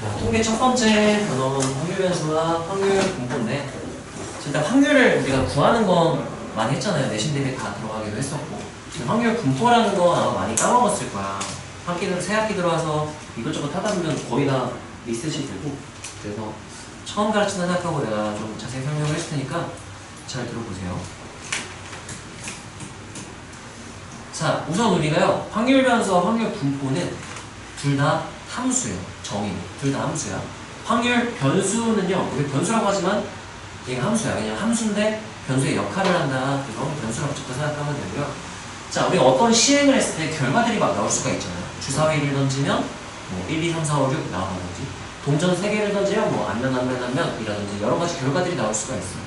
자, 통계 첫 번째 변화는 확률 변수와 확률 분포인데, 일단 확률을 우리가 구하는 건 많이 했잖아요. 내신 대비 다 들어가기도 했었고. 지금 확률 분포라는 건 아마 많이 까먹었을 거야. 새 학기 들어와서 이것저것 하다 보면 거의 다 리셋이 되고, 그래서 처음 가르친다 생각하고 내가 좀 자세히 설명을 했을 테니까 잘 들어보세요. 자, 우선 우리가요, 확률 변수와 확률 분포는 둘 다 함수예요. 정의. 둘 다 함수야. 확률 변수는요, 우리 변수라고 하지만 얘가 함수야. 그냥 함수인데 변수의 역할을 한다. 그래서 변수라고 적다 생각하면 되고요. 자, 우리가 어떤 시행을 했을 때 결과들이 막 나올 수가 있잖아요. 주사위 1을 던지면 뭐 1, 2, 3, 4, 5, 6 나오든지, 동전 3개를 던지면 뭐 안면이라든지 여러 가지 결과들이 나올 수가 있어요.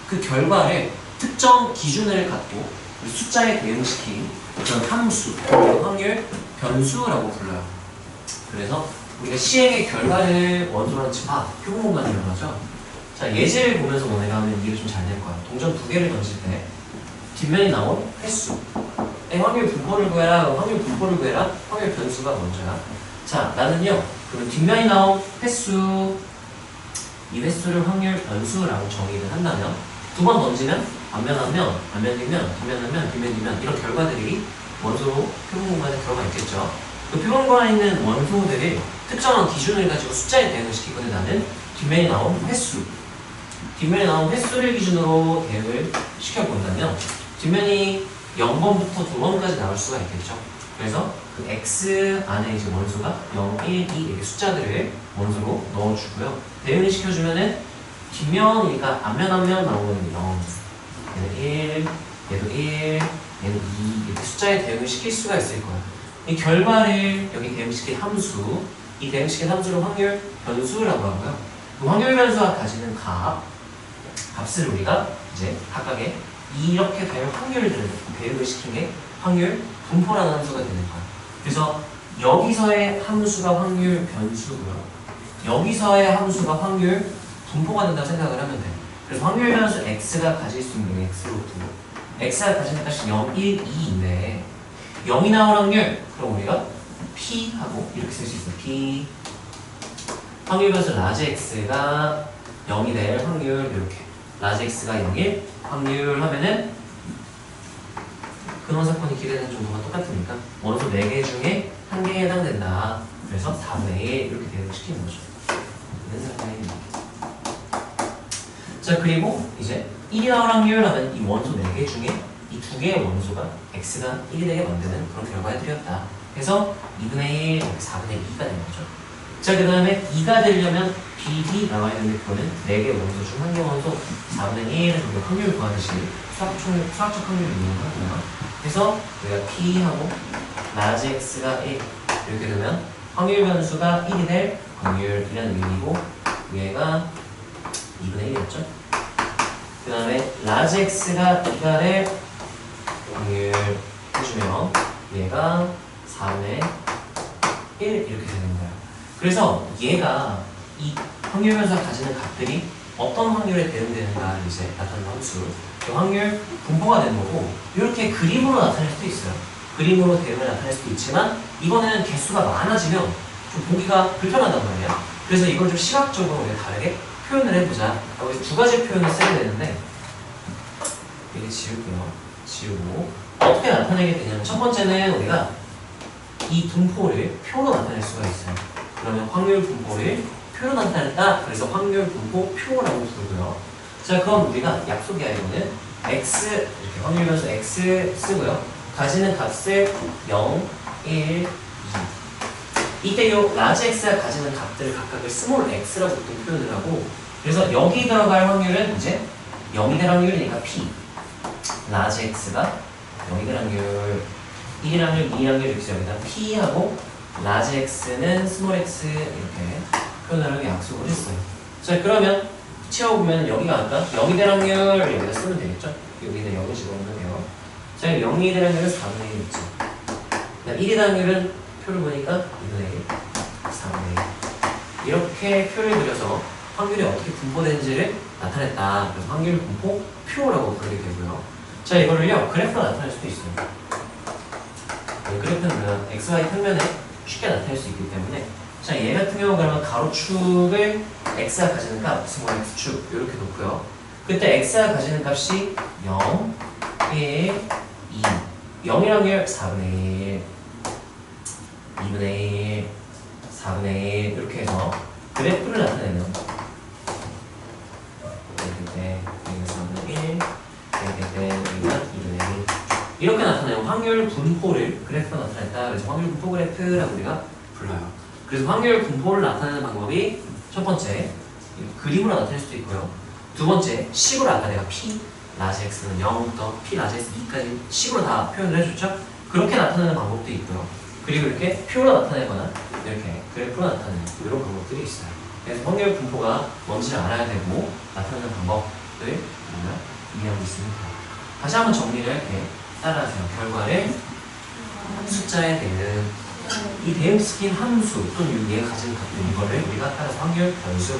그 결과를 특정 기준을 갖고 숫자에 대응시킨 그런 함수, 확률 변수라고 불러요. 그래서 우리가 시행의 결과를 원소로 하는 표본공간 들어가죠. 자, 예제를 보면서 너네가 하면 이해가 좀 잘 될 거야. 동전 2개를 던질 때 뒷면이 나온 횟수, 확률 분포를 구해라, 확률 분포를 구해라, 확률 변수가 먼저야. 자, 나는요, 그럼 뒷면이 나온 횟수, 이 횟수를 확률 변수라고 정의를 한다면, 두 번 던지면 앞면, 뒷면 이런 결과들이 원소로 표본 공간에 들어가 있겠죠. 그 표본 공간에 있는 원소들이 특정한 기준을 가지고 숫자에 대응을 시키거든. 나는 뒷면이 나온 횟수를 기준으로 대응을 시켜본다면 뒷면이 0번부터 2번까지 나올 수가 있겠죠. 그래서 그 X 안에 이제 원소가 0, 1, 2 이렇게 숫자들을 원소로 넣어주고요. 대응을 시켜주면은 뒷면이니까 앞면 나오는 0, 얘는 1, 얘도 1, 얘는 2 이렇게 숫자에 대응을 시킬 수가 있을 거예요. 이 결과를 여기 대응시킨 함수, 이 대응시킨 함수를 확률 변수라고 하고요. 그 확률 변수가 가지는 값을 우리가 이제 각각의 이렇게 될 확률들을 대응을 시킨 게 확률 분포라는 함수가 되는 거예요. 그래서 여기서의 함수가 확률 변수고요. 여기서의 함수가 확률 분포가 된다고 생각을 하면 돼요. 그래서 확률 변수 x가 가질 수 있는 x로트, x가 가지는 값이 0, 1, 2인데 0이 나올 확률, 그럼 우리가 p하고 이렇게 쓸 수 있어요. p 확률 변수 라지 x가 0이 될 확률, 이렇게 라지 x가 0일 확률 하면은 근원 사건이 기대되는 정도가 똑같으니까 원소 4개 중에 1개에 해당된다. 그래서 4분의 1 이렇게 대응시키는 거죠. 이런 상황입니다. 자, 그리고 이제 1이 나올 확률 하면 이 원소 4개 중에 이 2개의 원소가 x가 1이 되게 만드는 그런 결과를 드렸다. 그래서 2분의 1, 이렇게 4분의 2가 되는 거죠. 자, 그 다음에 2가 되려면 BD 나와야 되는데 그거는 4개 원소 중 1개 원소 4분의 1을 우리가 확률 구하듯이 수학적 확률을 이용을 하구나. 그래서 우리가 P하고 라지 X가 1 이렇게 되면 확률 변수가 1이 될 확률이라는 의미고, 얘가 2분의 1이었죠. 그 다음에 라지 X가 2가 될 확률 해주면 얘가 4분의 1 이렇게 되는 거예요. 그래서 얘가 이 확률 변수가 가지는 값들이 어떤 확률에 대응되는가 이제 나타내는 함수, 그 확률 분포가 되는 거고, 이렇게 그림으로 나타낼 수도 있어요. 그림으로 대응을 나타낼 수도 있지만 이거는 개수가 많아지면 좀 보기가 불편하단 말이야. 그래서 이걸 좀 시각적으로 우리가 다르게 표현을 해보자. 여기서 2가지 표현을 써야 되는데, 이게 지우고 어떻게 나타내게 되냐면, 첫 번째는 우리가 이 분포를 표로 나타낼 수가 있어요. 그러면 확률 분포를 표로 나타냈다. 그래서 확률 분포 표라고 부르고요. 자, 그럼 우리가 약속이야. 이거는 x, 이렇게 확률 변수 x 쓰고요. 가지는 값을 0, 1, 2. 이때 요 라지 x가 가지는 값들을 각각을 스몰 x라고 보통 표현을 하고, 그래서 여기 들어갈 확률은 이제 0이 될 확률이니까 p. 라지 x가 0이 될 확률, 1일 확률, 2일 확률 이렇게 여기다 p하고 라지 x는 스몰 x 이렇게 표현하려고 약속을 했어요. 자, 그러면 채워보면 여기가 아까 0이 될 확률 여기다 쓰면 되겠죠? 여기는 0을 집어넣으면 돼요. 자, 0이 될 확률은 4분의 1 있죠. 1이 될 확률은 표를 보니까 2분의 1, 4분의 1 이렇게 표를 그려서 확률이 어떻게 분포되는지를 나타냈다. 그래서 확률 분포 표라고 부르게 되고요. 자, 이거를요 그래프로 나타낼 수도 있어요. 그래프는 XY 평면에 쉽게 나타낼 수 있기 때문에, 자, 얘 같은 경우 그러면 가로축을 x가 가지는 값, 스몰 x축 이렇게 놓고요. 그때 x가 가지는 값이 0, 1, 2. 0일 확률 4분의 1, 2분의 1, 4분의 1 이렇게 해서 그래프를 나타내면 때 여기가 4분의 1, 때 여기가 2분의 1 이렇게 나타내면 확률 분포를 그래프가 나타냈다. 그래서 확률 분포 그래프라고 우리가 불러요. 그래서 확률 분포를 나타내는 방법이 첫 번째 그림으로 나타낼 수도 있고요. 두 번째 식으로 아까 내가 P 라지 X는 0부터 P 라지 X 2까지 식으로 다 표현을 해줬죠. 그렇게 나타내는 방법도 있고요. 그리고 이렇게 표로 나타내거나 이렇게 그래프로 나타내는 이런 방법들이 있어요. 그래서 확률 분포가 뭔지를 알아야 되고 나타내는 방법을 우리가 이해하고 있습니다. 다시 한번 정리를 할게요. 따라하세요. 결과를 숫자에 대응 이 대응시킨 함수 또는 얘가 가진 값들 이거를 우리가 따라서 확률 변수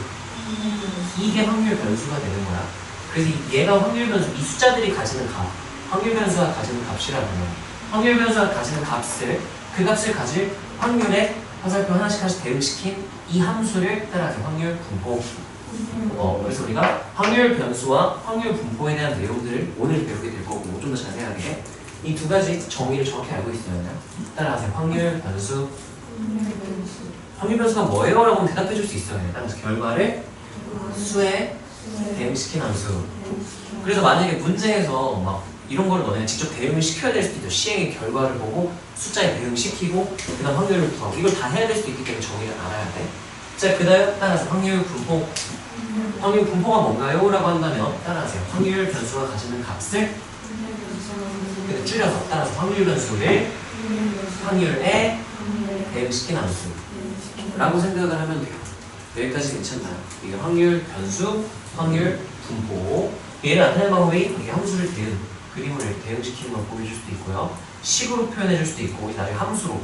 이게 확률 변수가 되는 거야. 그래서 얘가 확률 변수 이 숫자들이 가지는 값 확률 변수가 가지는 값이라면 확률 변수가 가지는 값을 그 값을 가질 확률에 화살표 하나씩 대응시킨 이 함수를 따라서 확률 분포 그래서 우리가 확률 변수와 확률 분포에 대한 내용들을 오늘 배우게 될 거고 좀 더 자세하게 이 두 가지 정의를 정확히 알고 있어야 돼요. 따라서 확률 변수 확률 변수가 뭐예요? 라고 하면 대답해 줄 수 있어요. 따라서 결과를 수에 대응시킨 함수. 그래서 만약에 문제에서 막 이런 걸 너네 직접 대응을 시켜야 될 수도 있죠. 시행의 결과를 보고 숫자에 대응시키고 그 다음 확률을 구하고 이걸 다 해야 될 수도 있기 때문에 정의를 알아야 돼. 자, 그 다음 따라서 확률 분포 확률 분포가 뭔가요? 라고 한다면 따라하세요. 확률 변수가 가지는 값을 줄여서 따라서 확률 변수를 확률에 대응시킨 함수 라고 생각을 하면 돼요. 여기까지 괜찮나요? 이게 확률 변수, 확률 분포 얘를 나타내는 방법이 이게 함수를 그림으로 대응시키는 걸 보여줄 수도 있고요. 식으로 표현해 줄 수도 있고 나중에 함수로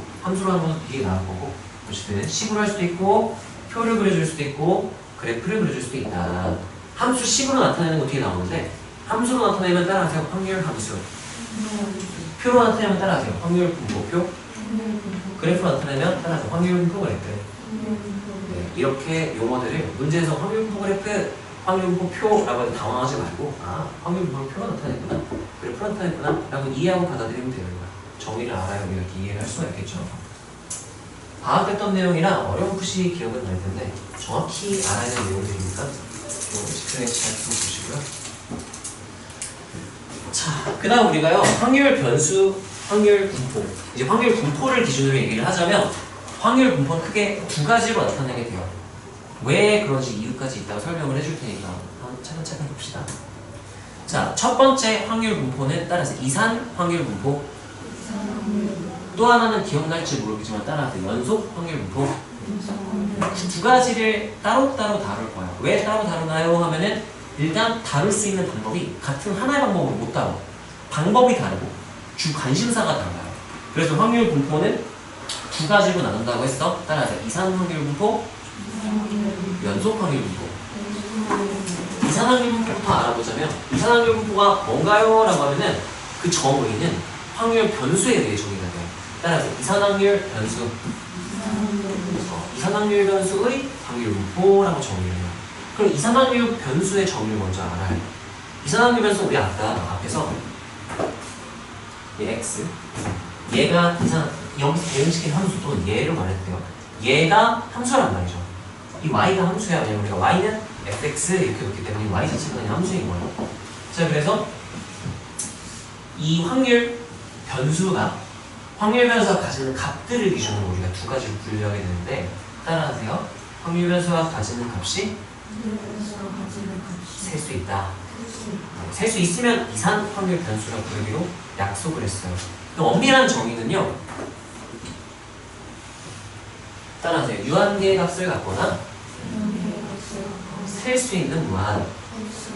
하는 건 이게 나을 거고 어쨌든 식으로 할 수도 있고 표를 그려줄 수도 있고 그래프를 그려줄 수도 있다. 함수 식으로 나타내는 거 뒤에 나오는데 함수로 나타내면 따라하세요. 확률 함수 표로 나타내면 따라하세요. 확률 분포표 그래프로 나타내면 따라서 확률 분포 그래프 네, 이렇게 용어들을 문제에서 확률 분포 그래프 확률 분포 표라고 해서 당황하지 말고 아 확률 분포 표가 나타냈구나 그래프가 나타냈구나 라고 이해하고 받아들이면 되는 거야. 정의를 알아야 우리가 이렇게 이해를 할 수가 있겠죠. 파악했던 내용이랑 어려운 푸시 기억은 날 텐데 정확히 알아야 되는 내용들이니까 좀 집중해서 잘 들어보시고요. 자, 그 다음 우리가요 확률 변수, 확률 분포 이제 확률 분포를 기준으로 얘기를 하자면 확률 분포는 크게 두 가지로 나타내게 돼요. 왜 그런지 이유까지 있다고 설명을 해줄 테니까 한번 차근차근 봅시다. 자, 첫 번째 확률 분포는 따라서 이산 확률 분포 또 하나는 기억날지 모르겠지만 따라서 연속 확률 분포 두 가지를 따로따로 다룰 거예요. 왜 따로 다루나요? 하면은 일단 다룰 수 있는 방법이 같은 하나의 방법으로 못 다뤄. 방법이 다르고 주 관심사가 달라요. 그래서 확률 분포는 두 가지로 나눈다고 했어. 따라서 이산 확률 분포, 연속 확률 분포. 이산 확률 분포부터 알아보자면 이산 확률 분포가 뭔가요? 라고 하면은 그 정의는 확률 변수에 대해 정의가 돼요. 따라서 이산 확률 변수 이산 확률 변수의 확률 분포라고 정의를 해요. 그럼 이산 확률 변수의 정의를 먼저 알아야 해요. 이산 확률 변수 우리 아까 앞에서 얘 x 얘가 이산 여기서 대응시킨 함수 또는 얘를 말했대요. 얘가 함수란 말이죠. 이 y가 함수야. 왜냐면 우리가 y는 fx 이렇게 놓기 때문에 y 자체가 그냥 함수인 거예요. 자, 그래서 이 확률 변수가 확률 변수가 가지는 값들을 기준으로 우리가 두 가지로 분류하게 되는데 따라하세요. 확률 변수가 가지는 값이 셀 수 있다. 셀 수 있으면 이산 확률 변수라고 부르기로 약속을 했어요. 엄밀한 정의는요. 따라하세요. 유한계의 값을 갖거나 셀 수 있는 무한.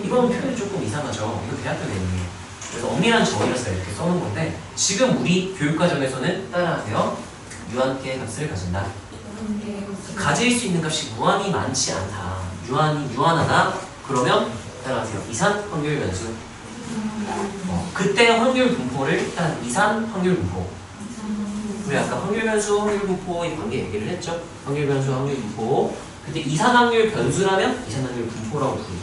이건 표현이 조금 이상하죠. 이거 대학교 내용이에요. 그래서 엄밀한 정의라서 이렇게 써놓은 건데 지금 우리 교육과정에서는 따라하세요. 유한계의 값을 가진다. 가질 수 있는 값이 무한히 많지 않다. 유한하다. 그러면 따라하세요. 이산 확률 변수. 그때 확률 분포를 일단 이산 확률 분포. 우리 아까 확률 변수, 확률 분포의 관계 얘기를 했죠. 확률 변수, 확률 분포. 그때 이산확률 변수라면 이산확률 분포라고 부르고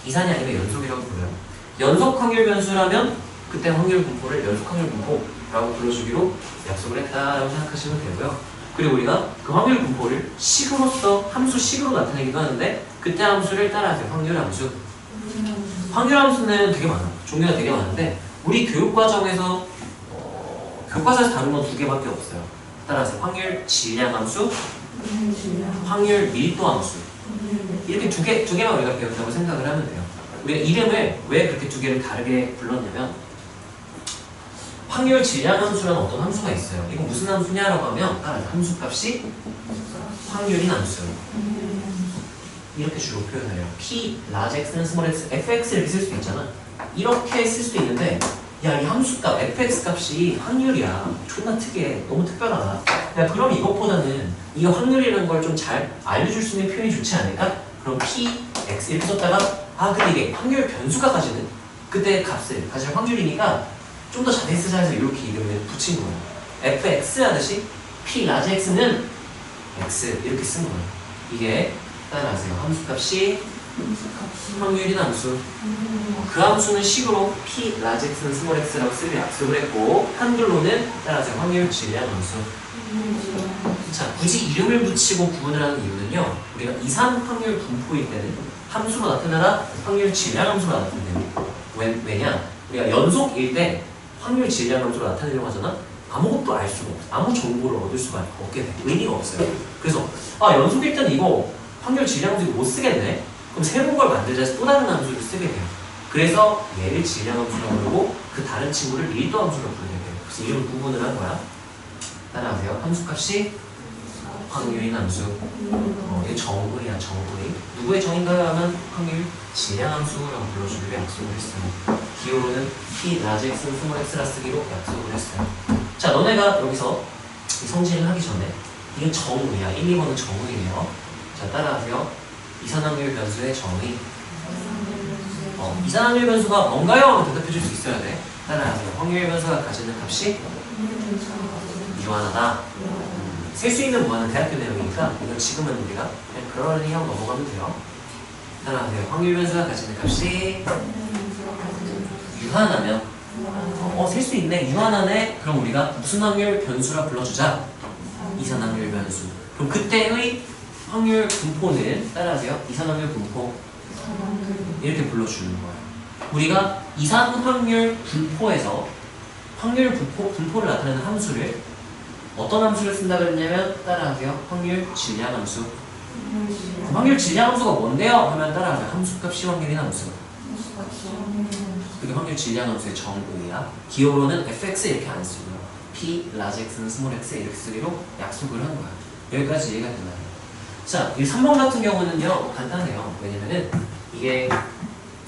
이산이 아니면 연속이라고 불러요. 연속 확률 변수라면 그때 확률 분포를 연속 확률 분포라고 불러주기로 약속을 했다라고 생각하시면 되고요. 그리고 우리가 그 확률 분포를 식으로서 함수 식으로 나타내기도 하는데 그때 함수를 따라하세요. 확률 함수. 확률 함수는 되게 많아. 종류가 되게 많은데 우리 교육과정에서 교과서에서 다룬 건 2개밖에 없어요. 따라서 확률 질량 함수, 확률 밀도 함수. 이렇게 두 개만 우리가 배운다고 생각을 하면 돼요. 우리가 이름을 왜 그렇게 2개를 다르게 불렀냐면 확률 질량 함수라는 어떤 함수가 있어요. 이거 무슨 함수냐라고 하면 함수값이 확률인 함수. 이렇게 주로 표현해요. P, large x는 small x, fx 이렇게 쓸 수도 있잖아. 이렇게 쓸 수도 있는데 야, 이 함수값 fx 값이 확률이야. 존나 특이해. 너무 특별하다. 야, 그럼 이것보다는 이거 확률이라는 걸 좀 잘 알려줄 수 있는 표현이 좋지 않을까? 그럼 p, x 이렇게 썼다가 근데 이게 확률 변수가 가지는 그때 값을 가질 확률이니까 좀 더 자세히 쓰자 해서 이렇게 이름을 붙인 거예요. fx 하듯이 p, large x는 x 이렇게 쓴 거예요. 이게 따라하세요. 함수값이 확률인 함수. 그 함수는 식으로 p, large x는 small x라고 쓰기로 약속을 했고 한글로는 따라하세요. 확률 질량 함수. 자, 굳이 이름을 붙이고 구분을 하는 이유는요. 우리가 이산 확률 분포일 때는 함수로 나타나라 확률 질량 함수로 나타내요. 왜냐? 우리가 연속일 때 확률 질량 함수로 나타내려고 하잖아. 아무것도 알 수가 없어. 아무 정보를 얻을 수가 없게 돼. 의미가 없어요. 그래서 연속일 때는 이거 확률 질량 함수 못 쓰겠네. 그럼 새로운 걸 만들자 해서 또 다른 함수를 쓰게 돼요. 그래서 얘를 질량 함수라고 부르고 그 다른 친구를 밀도 함수라고 부르게 돼요. 그래서 이런 구분을 한 거야. 따라하세요. 함수값이 확률인 함수. 이게 정의야, 정의. 누구의 정의인가 하면 확률 질량 함수라고 불러주기로 약속을 했어요. 기호로는 p, large x는 small x라 쓰기로 약속을 했어요. 자, 너네가 여기서 성질을 하기 전에 이건 정의야. 1, 2번은 정의예요. 자, 따라하세요. 이산확률 변수의 정의. 이산확률 변수가 뭔가요? 하면 대답해 줄 수 있어야 돼. 따라하세요. 확률 변수가 가지는 값이 유한하다. 셀 수 있는 무한은 대학교 내용이니까 이건 지금은 우리가 그냥 그러려니 하고 넘어가면 돼요. 따라하세요. 확률 변수가 가지는 값이 유한하면 셀 수 있네. 유한하네. 그럼 우리가 무슨 확률 변수라 불러주자? 이산확률 변수. 그럼 그때의 확률 분포는 따라하세요. 이산확률 분포. 이렇게 불러주는 거예요. 우리가 이산확률 분포에서 확률 분포를 나타내는 함수를 어떤 함수를 쓴다고 했냐면 따라하세요. 확률 질량 함수. 확률 질량 함수가 뭔데요? 하면 따라하세요. 함수값이 확률인 함수. 그게 확률 질량 함수의 정의야. 기호로는 fx 이렇게 안 쓰고요. p, large x는 small x 이렇게 쓰기로 약속을 한 거야. 여기까지 이해가 되나요? 자, 이 3번 같은 경우는요 간단해요. 왜냐면은 이게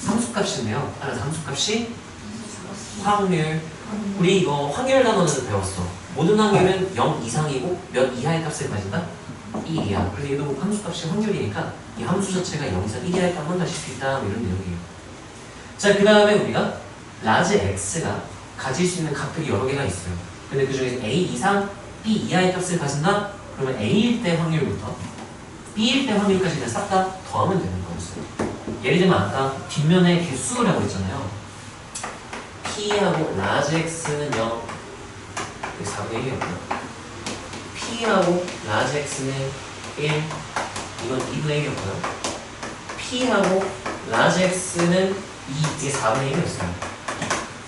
함수값인데요. 따라서 함수값이 확률. 우리 이거 확률 단원에서 배웠어. 모든 확률은 0 이상이고 몇 이하의 값을 가진다? 1이야. 그래서 얘도 함수값이 확률이니까 이 함수 자체가 0 이상 1 이하의 값만 가질 수 있다. 이런 내용이에요. 자, 그 다음에 우리가 large x가 가질 수 있는 값들이 여러 개가 있어요. 근데 그 중에서 a 이상 b 이하의 값을 가진다? 그러면 a일 때 확률부터 b일 때 확률까지 그냥 싹 다 더하면 되는 거였어요. 예를 들면 아까 뒷면에 개수라고 했잖아요. p하고 large x는 0, 4분의 1이었고요. p하고 large x는 1, 이건 2분의 1이었고요. p하고 large x는 2, 이게 4분의 1이었어요.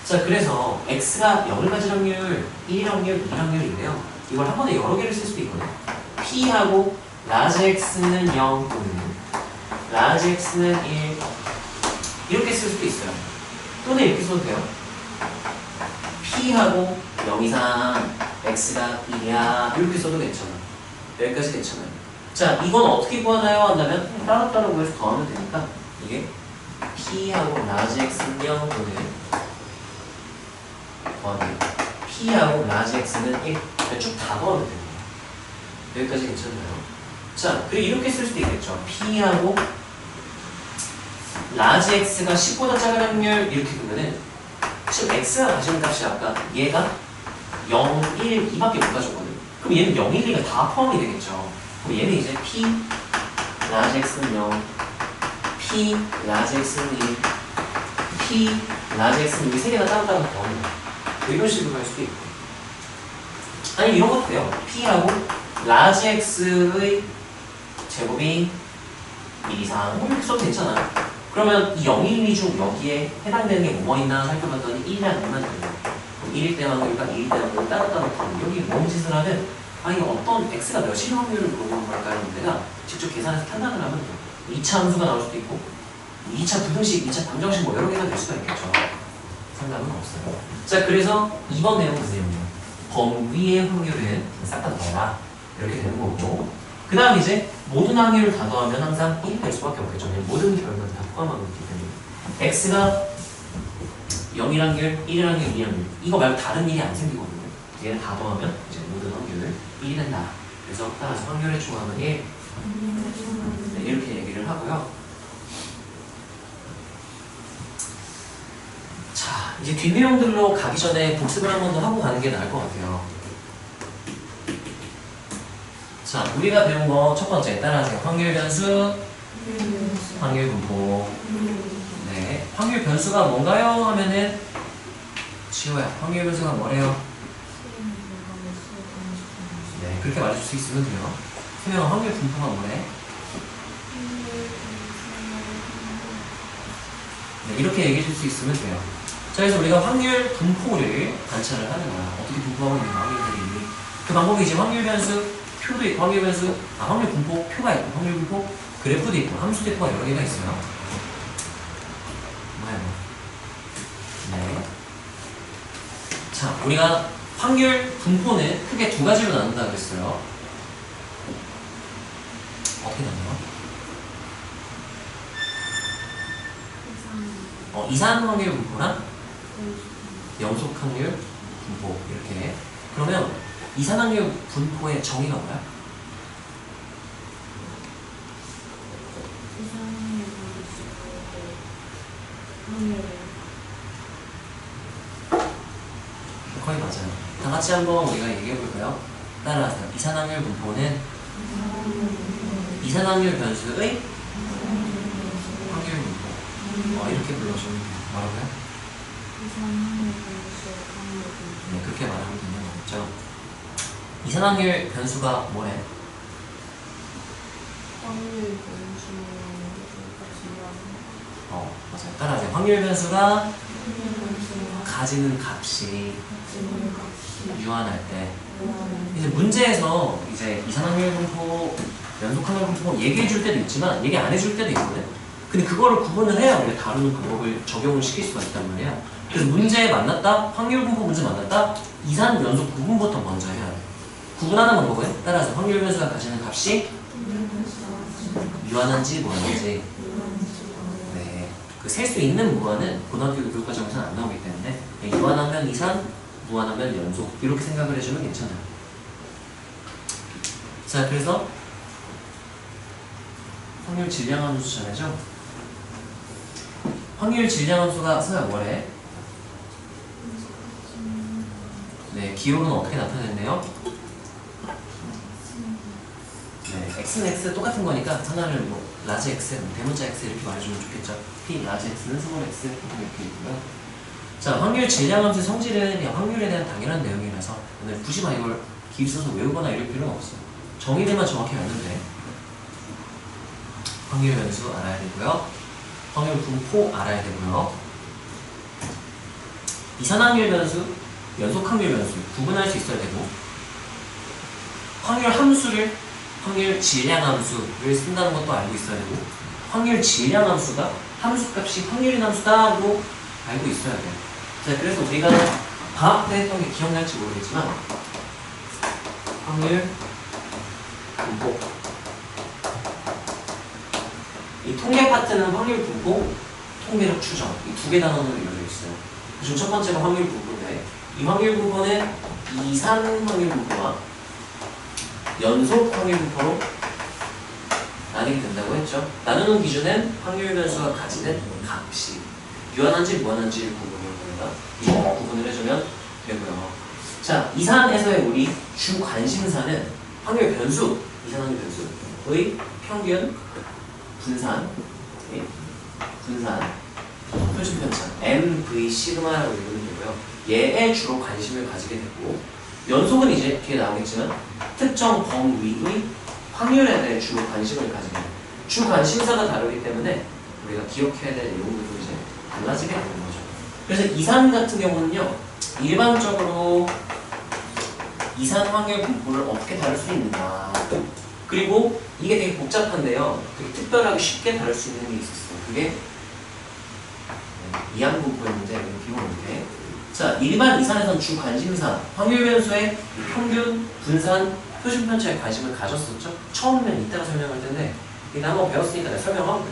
자, 그래서 x가 0을 가질 확률, 1 확률, 2 확률인데요. 이걸 한 번에 여러 개를 쓸 수도 있거든요. p하고 large x는 0 또는 large x는 1 이렇게 쓸 수도 있어요. 또는 이렇게 써도 돼요. p하고 0 이상 x가 1이야 이렇게 써도 괜찮아. 여기까지 괜찮아요. 자, 이건 어떻게 구하나요? 한다면 따로따로 구해서 더하면 되니까 이게 p하고 large x는 0 또는 더하기 p하고 large x는 1 쭉 다 더하면 됩니다. 여기까지 괜찮나요? 자, 그리고 이렇게 쓸 수도 있겠죠. p하고 large x가 10보다 작은 확률 이렇게 두면은 지금 x가 가지는 값이 아까 얘가 0, 1, 2밖에 못 가졌거든요. 그럼 얘는 0, 1, 2가 다 포함이 되겠죠. 그럼 얘는 이제 P 라지 X는 0, P 라지 X는 1, P 라지 X는 여기 세 개가 따로따로 나옵니다. 이런 식으로 할 수도 있고. 아니 이런 것도 돼요. P라고 라지 X의 제곱이 1 이상 이렇게 써도 괜찮아요. 그러면 이 0, 1, 2 중 여기에 해당되는 게 뭐뭐 있나 살펴봤더니 1이랑 2만 되요. 1일 때만 보니까 2일 때만 보니까 따로따로 여기 뭔 짓을 하든 아니 어떤 x가 몇일 확률을 물어보는 걸까요? 내가 직접 계산해서 판단을 하면 2차 함수가 나올 수도 있고 2차 부등식, 2차 방정식 뭐 여러 개가 될 수가 있겠죠. 상관은 없어요. 자, 그래서 2번 내용 보세요. 범위의 확률은 싹 다 넣어라 이렇게 되는 거고, 그 다음 이제 모든 확률을 다 더하면 항상 1이 될 수밖에 없겠죠. 모든 결과를 다 포함하고 있기 때문에 x가 0일 확률, 1일 확률, 2일 확률 이거 말고 다른 일이 안 생기거든요. 얘는 다 더하면 이제 모든 확률 1이 된다. 그래서 따라서 확률의 조합은 1 네, 이렇게 얘기를 하고요. 자, 이제 뒷내용들로 가기 전에 복습을 한 번 더 하고 가는 게 나을 것 같아요. 자, 우리가 배운 거 첫 번째 따라하세요. 확률 변수, 확률 분포. 네, 확률 변수가 뭔가요? 하면은 지호야, 확률 변수가 뭐래요? 네, 그렇게 말해줄 수 있으면 돼요. 소영아, 확률 분포가 뭐래? 네, 이렇게 얘기해 줄 수 있으면 돼요. 자, 그래서 우리가 확률 분포를 관찰을 하는 거야. 어떻게 분포하고 있는 확률들이. 그 방법이 이제 확률 변수, 표도 있고, 확률 변수, 확률 분포, 표가 있고, 확률 분포, 그래프도 있고, 함수 대표가 여러 개가 있어요. 뭐야, 뭐. 네. 자, 우리가 확률 분포는 크게 두 가지로 나눈다 그랬어요. 어떻게 나눠요? 이상 확률 분포랑 연속 확률 분포 이렇게. 그러면 이상 확률 분포의 정의가 뭐야? 거의 맞아요. 다 같이 한번 우리가 얘기해 볼까요? 따라하세요. 이산확률 분포는 이산확률 변수의 확률 분포. 이렇게 불러주면 뭐라고요? 네, 그렇게 말하면 되는 거겠죠. 이산확률 변수가 뭐래? 확률 변수 맞아요. 따라하세요. 확률 변수가 가지는 값이 유한할 때. 이제 문제에서 이제 이산확률 분포, 연속확률 분포 얘기해 줄 때도 있지만 얘기 안 해줄 때도 있거든. 근데 그거를 구분을 해야 우리가 다루는 방법을 적용을 시킬 수가 있단 말이야. 그래서 문제에 만났다, 확률 분포 문제 만났다, 이산 연속 구분부터 먼저 해야 돼. 구분하는 방법은 따라서 확률 변수가 가지는 값이 유한한지 무한한지. 네, 그 셀 수 있는 무한은 고등학교 교육과정에서는 안 나오기 때문에 유한하면 이산, 무한하면 연속 이렇게 생각을 해주면 괜찮아요. 자, 그래서 확률 질량함수 전해죠. 확률 질량함수가 서야 뭐래? 네, 기호는 어떻게 나타냈네요? 네, x는 x 똑같은 거니까 하나를 뭐 라지 x, 대문자 x 이렇게 말해주면 좋겠죠. p 라지 x는 스몰 x 이렇게 있고요. 자, 확률 질량함수 성질은 그냥 확률에 대한 당연한 내용이라서 오늘 굳이 막 이걸 길 써서 외우거나 이럴 필요는 없어요. 정의들만 정확히 알면 돼. 확률 변수 알아야 되고요. 확률 분포 알아야 되고요. 이산확률 변수, 연속확률 변수 구분할 수 있어야 되고, 확률 함수를 확률 질량함수를 쓴다는 것도 알고 있어야 되고, 확률 질량함수가 함수값이 확률인 함수다로 알고 있어야 돼요. 자, 그래서 우리가 방학 때 했던 게 기억날지 모르겠지만 확률 분포, 이 통계 파트는 확률 분포, 통계력 추정 이 두 개 단원으로 이루어져 있어요. 그중 첫 번째가 확률 분포인데, 이 확률 분포는 이산 확률 분포와 연속 확률 분포로 나뉘게 된다고 했죠. 나누는 기준은 확률 변수가 가지는 값이 유한한지 무한한지를 구분을 해주면 되고요. 자, 이산에서의 우리 주 관심사는 확률 변수, 이산 확률 변수의 평균 분산, 표준 편차 MV 시그마라고 읽으면 되고요. 얘에 주로 관심을 가지게 되고, 연속은 이제 뒤에 나오겠지만 특정 범위의 확률에 대해 주로 관심을 가지게 돼요. 주 관심사가 다르기 때문에 우리가 기억해야 될 내용들도 이제 달라지게 되는 거죠. 그래서 이산 같은 경우는요, 일반적으로 이산 확률 분포를 어떻게 다룰 수 있는가, 그리고 이게 되게 복잡한데요, 되게 특별하게 쉽게 다룰 수 있는 게 있었어요. 그게 이항 분포였는데 비워볼게. 자, 일반 이산에선 주 관심사 확률 변수의 평균, 분산, 표준 편차에 관심을 가졌었죠. 처음에는 이따가 설명할 텐데 일단 한번 배웠으니까 내가 설명하고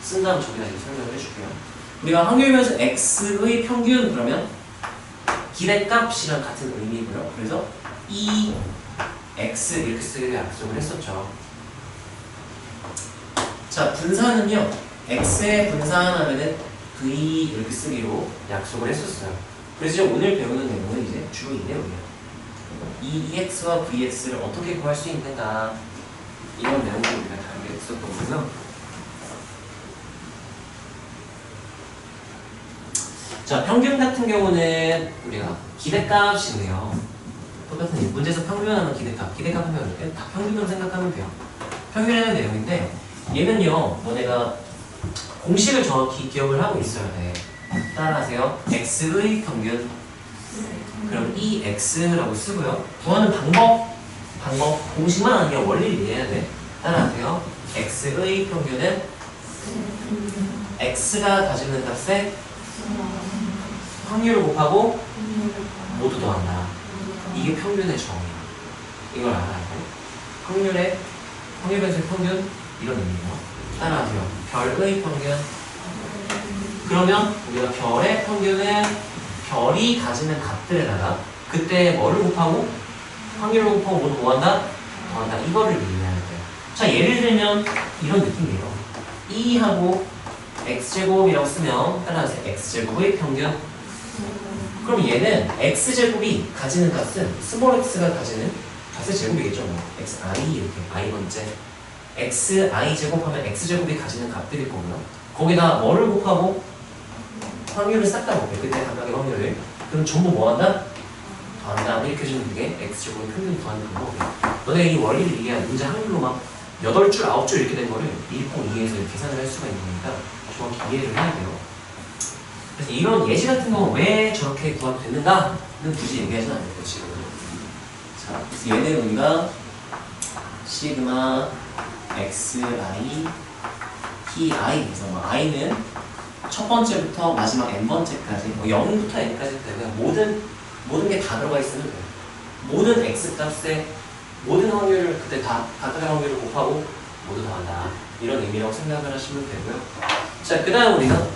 쓴 다음 저기다 이제 설명을 해줄게요. 우리가 확률 변수 x의 평균 그러면 기대값이랑 같은 의미고요. 그래서 e x 이렇게 쓰기로 약속을 했었죠. 자, 분산은요, x의 분산하면은 v 이렇게 쓰기로 약속을 했었어요. 그래서 오늘 배우는 내용은 이제 주로 이 내용이에요. 이 ex와 vx를 어떻게 구할 수 있는가, 이런 내용들을 우리가 다루게 했었던 거고요. 자, 평균 같은 경우는 우리가 기대값이네요. 똑같은 문제에서 평균하는 기대값 하면 이렇게 다 평균으로 생각하면 돼요. 평균하는 내용인데 얘는요, 너네가 공식을 정확히 기억을 하고 있어야 돼. 따라하세요. x의 평균. 그럼 이 x라고 쓰고요. 구하는 방법 공식만 아니라 원리를 이해해야 돼. 따라하세요. x의 평균은 x가 가지는 값에 확률을 곱하고 모두 더한다. 이게 평균의 정의야. 이걸 알아야 돼. 확률 변수의 평균, 이런 의미예요. 따라하세요. 별의 평균. 그러면 우리가 별의 평균은 별이 가지는 값들에다가 그때 뭐를 곱하고 확률을 곱하고 모두 뭐한다? 더한다. 이거를 이해해야 돼요. 자, 예를 들면 이런 느낌이에요. 2하고 x제곱이라고 쓰면 따라하세요. x제곱의 평균. 그럼 얘는 x제곱이 가지는 값은 스몰 x가 가지는 값의 제곱이겠죠. 뭐. xi 이렇게 i번째 xi 제곱하면 x제곱이 가지는 값들일 거고요. 거기다 뭐를 곱하고 확률을 싹 다 곱해. 그때 각각의 확률을. 그럼 전부 뭐한다? 더한다. 이렇게 해주면 그게 x제곱의 평균 더하는 거고, 너네가 이 원리를 이해한 문제 확률로 막 8줄, 9줄 이렇게 된 거를 1코 2에서 계산을 할 수가 있는 거니까 정확히 이해를 해야 돼요. 그래서 이런 예시 같은 경우는 왜 저렇게 구하게 됐는가는 굳이 얘기하지는 않을게요, 지금. 자, 그래서 얘는 우리가 시그마 xi pi 해서 뭐 i는 첫 번째부터 마지막 n번째까지, 뭐 0부터 n까지 그냥 모든 게 다 들어가 있으면 돼요. 모든 x 값에 모든 확률을 그때 다 각각의 확률을 곱하고 모두 더한다. 이런 의미라고 생각을 하시면 되고요. 자, 그 다음 우리가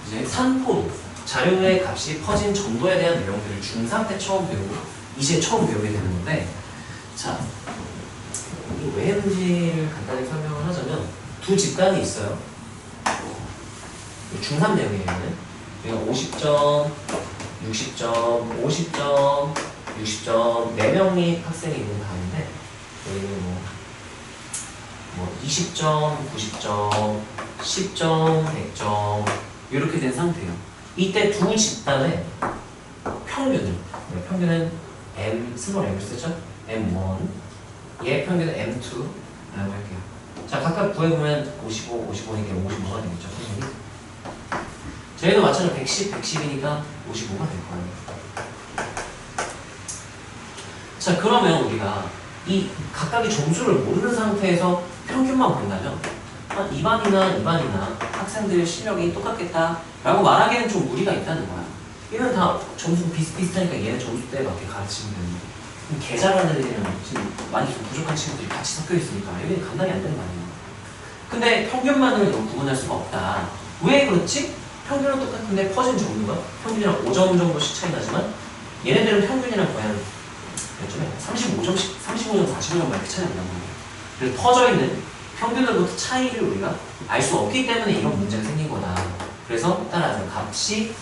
이제 산포도, 자료의 값이 퍼진 정도에 대한 내용들을 중3 때 처음 배우고 이제 처음 배우게 되는 건데, 자, 이 외 문제를 간단히 설명을 하자면 두 집단이 있어요. 중3 내용이에요. 우리가 50점, 60점, 50점, 60점, 4명의 학생이 있는 반인데 여기는 뭐 20점, 90점, 10점, 100점 이렇게 된 상태예요. 이때 두 집단의 평균은 M, 스몰 M을 쓰죠? M1, 얘 평균은 M2라고 할게요. 자, 각각 구해보면 55, 55니까 55가 되겠죠, 선생님? 저희도 마찬가지로 110, 110이니까 55가 될 거예요. 자, 그러면 우리가 이 각각의 점수를 모르는 상태에서 평균만 본다면 이 반이나 학생들 실력이 똑같겠다 라고 말하기에는 좀 무리가 있다는 거야. 얘는 다 점수가 비슷비슷하니까 얘는 점수대에 맞게 가르치면 되는데 개 잘하는 애들이랑 지금 많이 좀 부족한 친구들이 같이 섞여 있으니까 이게 감당이 안 되는 거 아니에요. 근데 평균만으로 너 구분할 수가 없다. 왜 그렇지? 평균은 똑같은데 퍼진 정도가 평균이랑 5점 정도씩 차이 나지만 얘네들은 평균이랑 거의 한 몇 점이야? 35점씩, 35점, 45점 이렇게 차이 난다는 거예요. 그래서 퍼져 있는 평균으로부터 차이를 우리가 알 수 없기 때문에 이런 문제가 생긴 거다. 그래서 따라서 값이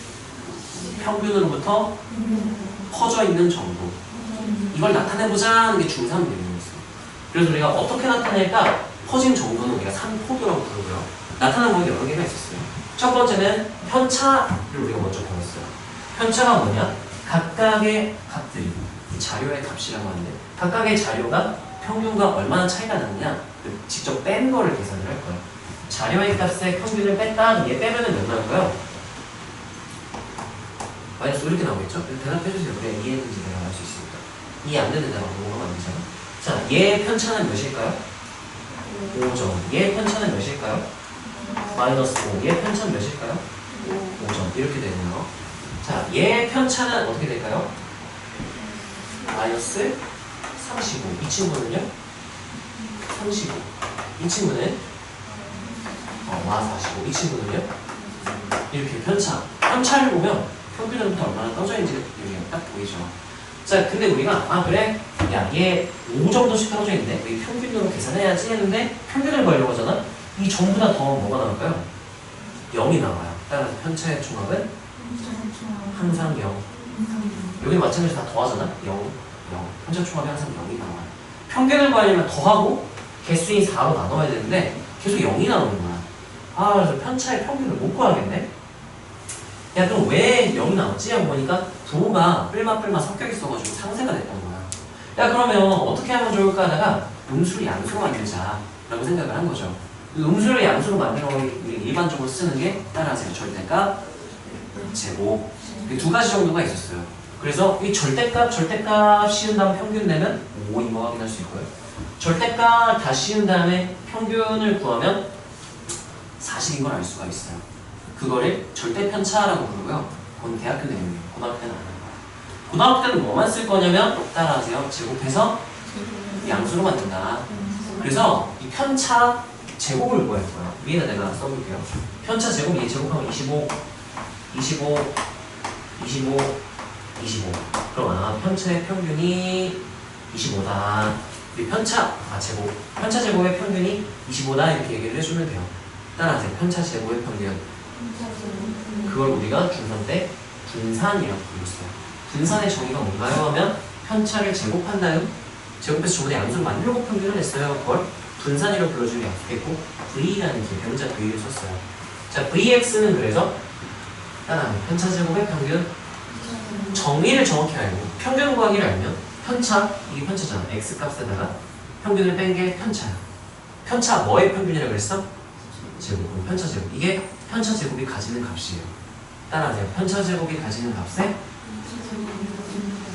평균으로부터 퍼져 있는 정도. 이걸 나타내보자 하는 게 중3 내용이었어요. 그래서 우리가 어떻게 나타낼까? 퍼진 정도는 우리가 3포도라고 부르고요. 나타나는 건 여러 개가 있었어요. 첫 번째는 편차를 우리가 먼저 배웠어요. 편차가 뭐냐? 각각의 값들이 자료의 값이라고 하는데 각각의 자료가 평균과 얼마나 차이가 나느냐 직접 뺀 거를 계산을 할 거예요. 자료의 값의 평균을 뺐다. 얘 빼면은 몇 나올까요? 마이너스 이렇게 나오겠죠? 대답해주세요. 그래 이해했는지 내가 알 수 있으니까. 이해 안 되는 데가 뭐가 안 되잖아. 자, 얘의 편차는 몇일까요? 5점. 얘의 편차는 몇일까요? 마이너스 5. 얘의 편차는 몇일까요? 5점. 이렇게 되네요. 자, 얘의 편차는 어떻게 될까요? 마이너스 35. 이 친구는요? 35. 이 친구는 마 45. 이 친구는요? 이렇게 편차를 보면 평균으로부터 얼마나 떠져 있는지 여기가 딱 보이죠. 자, 근데 우리가 그래? 야, 얘 5 정도씩 떨어져 있네. 우리 평균으로 계산해야지 했는데 평균을 구하려고 하잖아. 이 전부다 더 뭐가 나올까요? 0이 나와요. 따라서 편차의 총합은 항상 0. 여기 마찬가지로 다 더하잖아. 0. 편차 총합이 항상 0이 나와요. 평균을 구하려면 더하고 개수인 4로 나눠야 되는데 계속 0이 나오는 거야. 그래서 편차의 평균을 못 구하겠네. 야, 그럼 왜 0이 나왔지? 하고 보니까 부호가 뿔마 섞여 있어가지고 상쇄가 됐다는 거야. 야, 그러면 어떻게 하면 좋을까 하다가 음수를 양수로 만들자 라고 생각을 한 거죠. 음수를 양수로 만들어 우리 일반적으로 쓰는 게 따라하세요. 절대값, 제곱. 두 가지 정도가 있었어요. 그래서 이 절대값 씌운 다음 평균 내면 5인 거 확인할 수 있고요. 절대값 다 씌운 다음에 평균을 구하면 40인 걸 알 수가 있어요. 그거를 절대편차라고 부르고요. 그건 대학교 내용이에요. 고등학교 때는 안 해요. 고등학교 때는 뭐만 쓸 거냐면 따라하세요. 제곱해서 양수로 만든다. 그래서 이 편차 제곱을 구할 거예요. 위에다 내가 써볼게요. 편차 제곱, 얘 제곱하면 25. 그럼 편차의 평균이 25다. 편차 제곱의 평균이 25다 이렇게 얘기를 해주면 돼요. 따라하세요. 편차 제곱의 평균. 그걸 우리가 중3 때 분산이라고 불렀어요. 분산의 정의가 뭔가요? 하면 편차를 제곱한 다음 제곱해서 저번에 양수를 만들고 평균을 냈어요. 그걸 분산이라고 불러주는 게 약속했고 V라는 대명사 V를 썼어요. 자, Vx는 그래서 따라하면 편차 제곱의 평균 정의를 정확히 알고 평균 구하기를 알면 이게 편차잖아. X값에다가 평균을 뺀 게 편차야. 편차 뭐의 평균이라고 그랬어? 제곱. 편차 제곱. 이게 편차 제곱이 가지는 값이에요. 따라하세요. 편차 제곱이 가지는 값에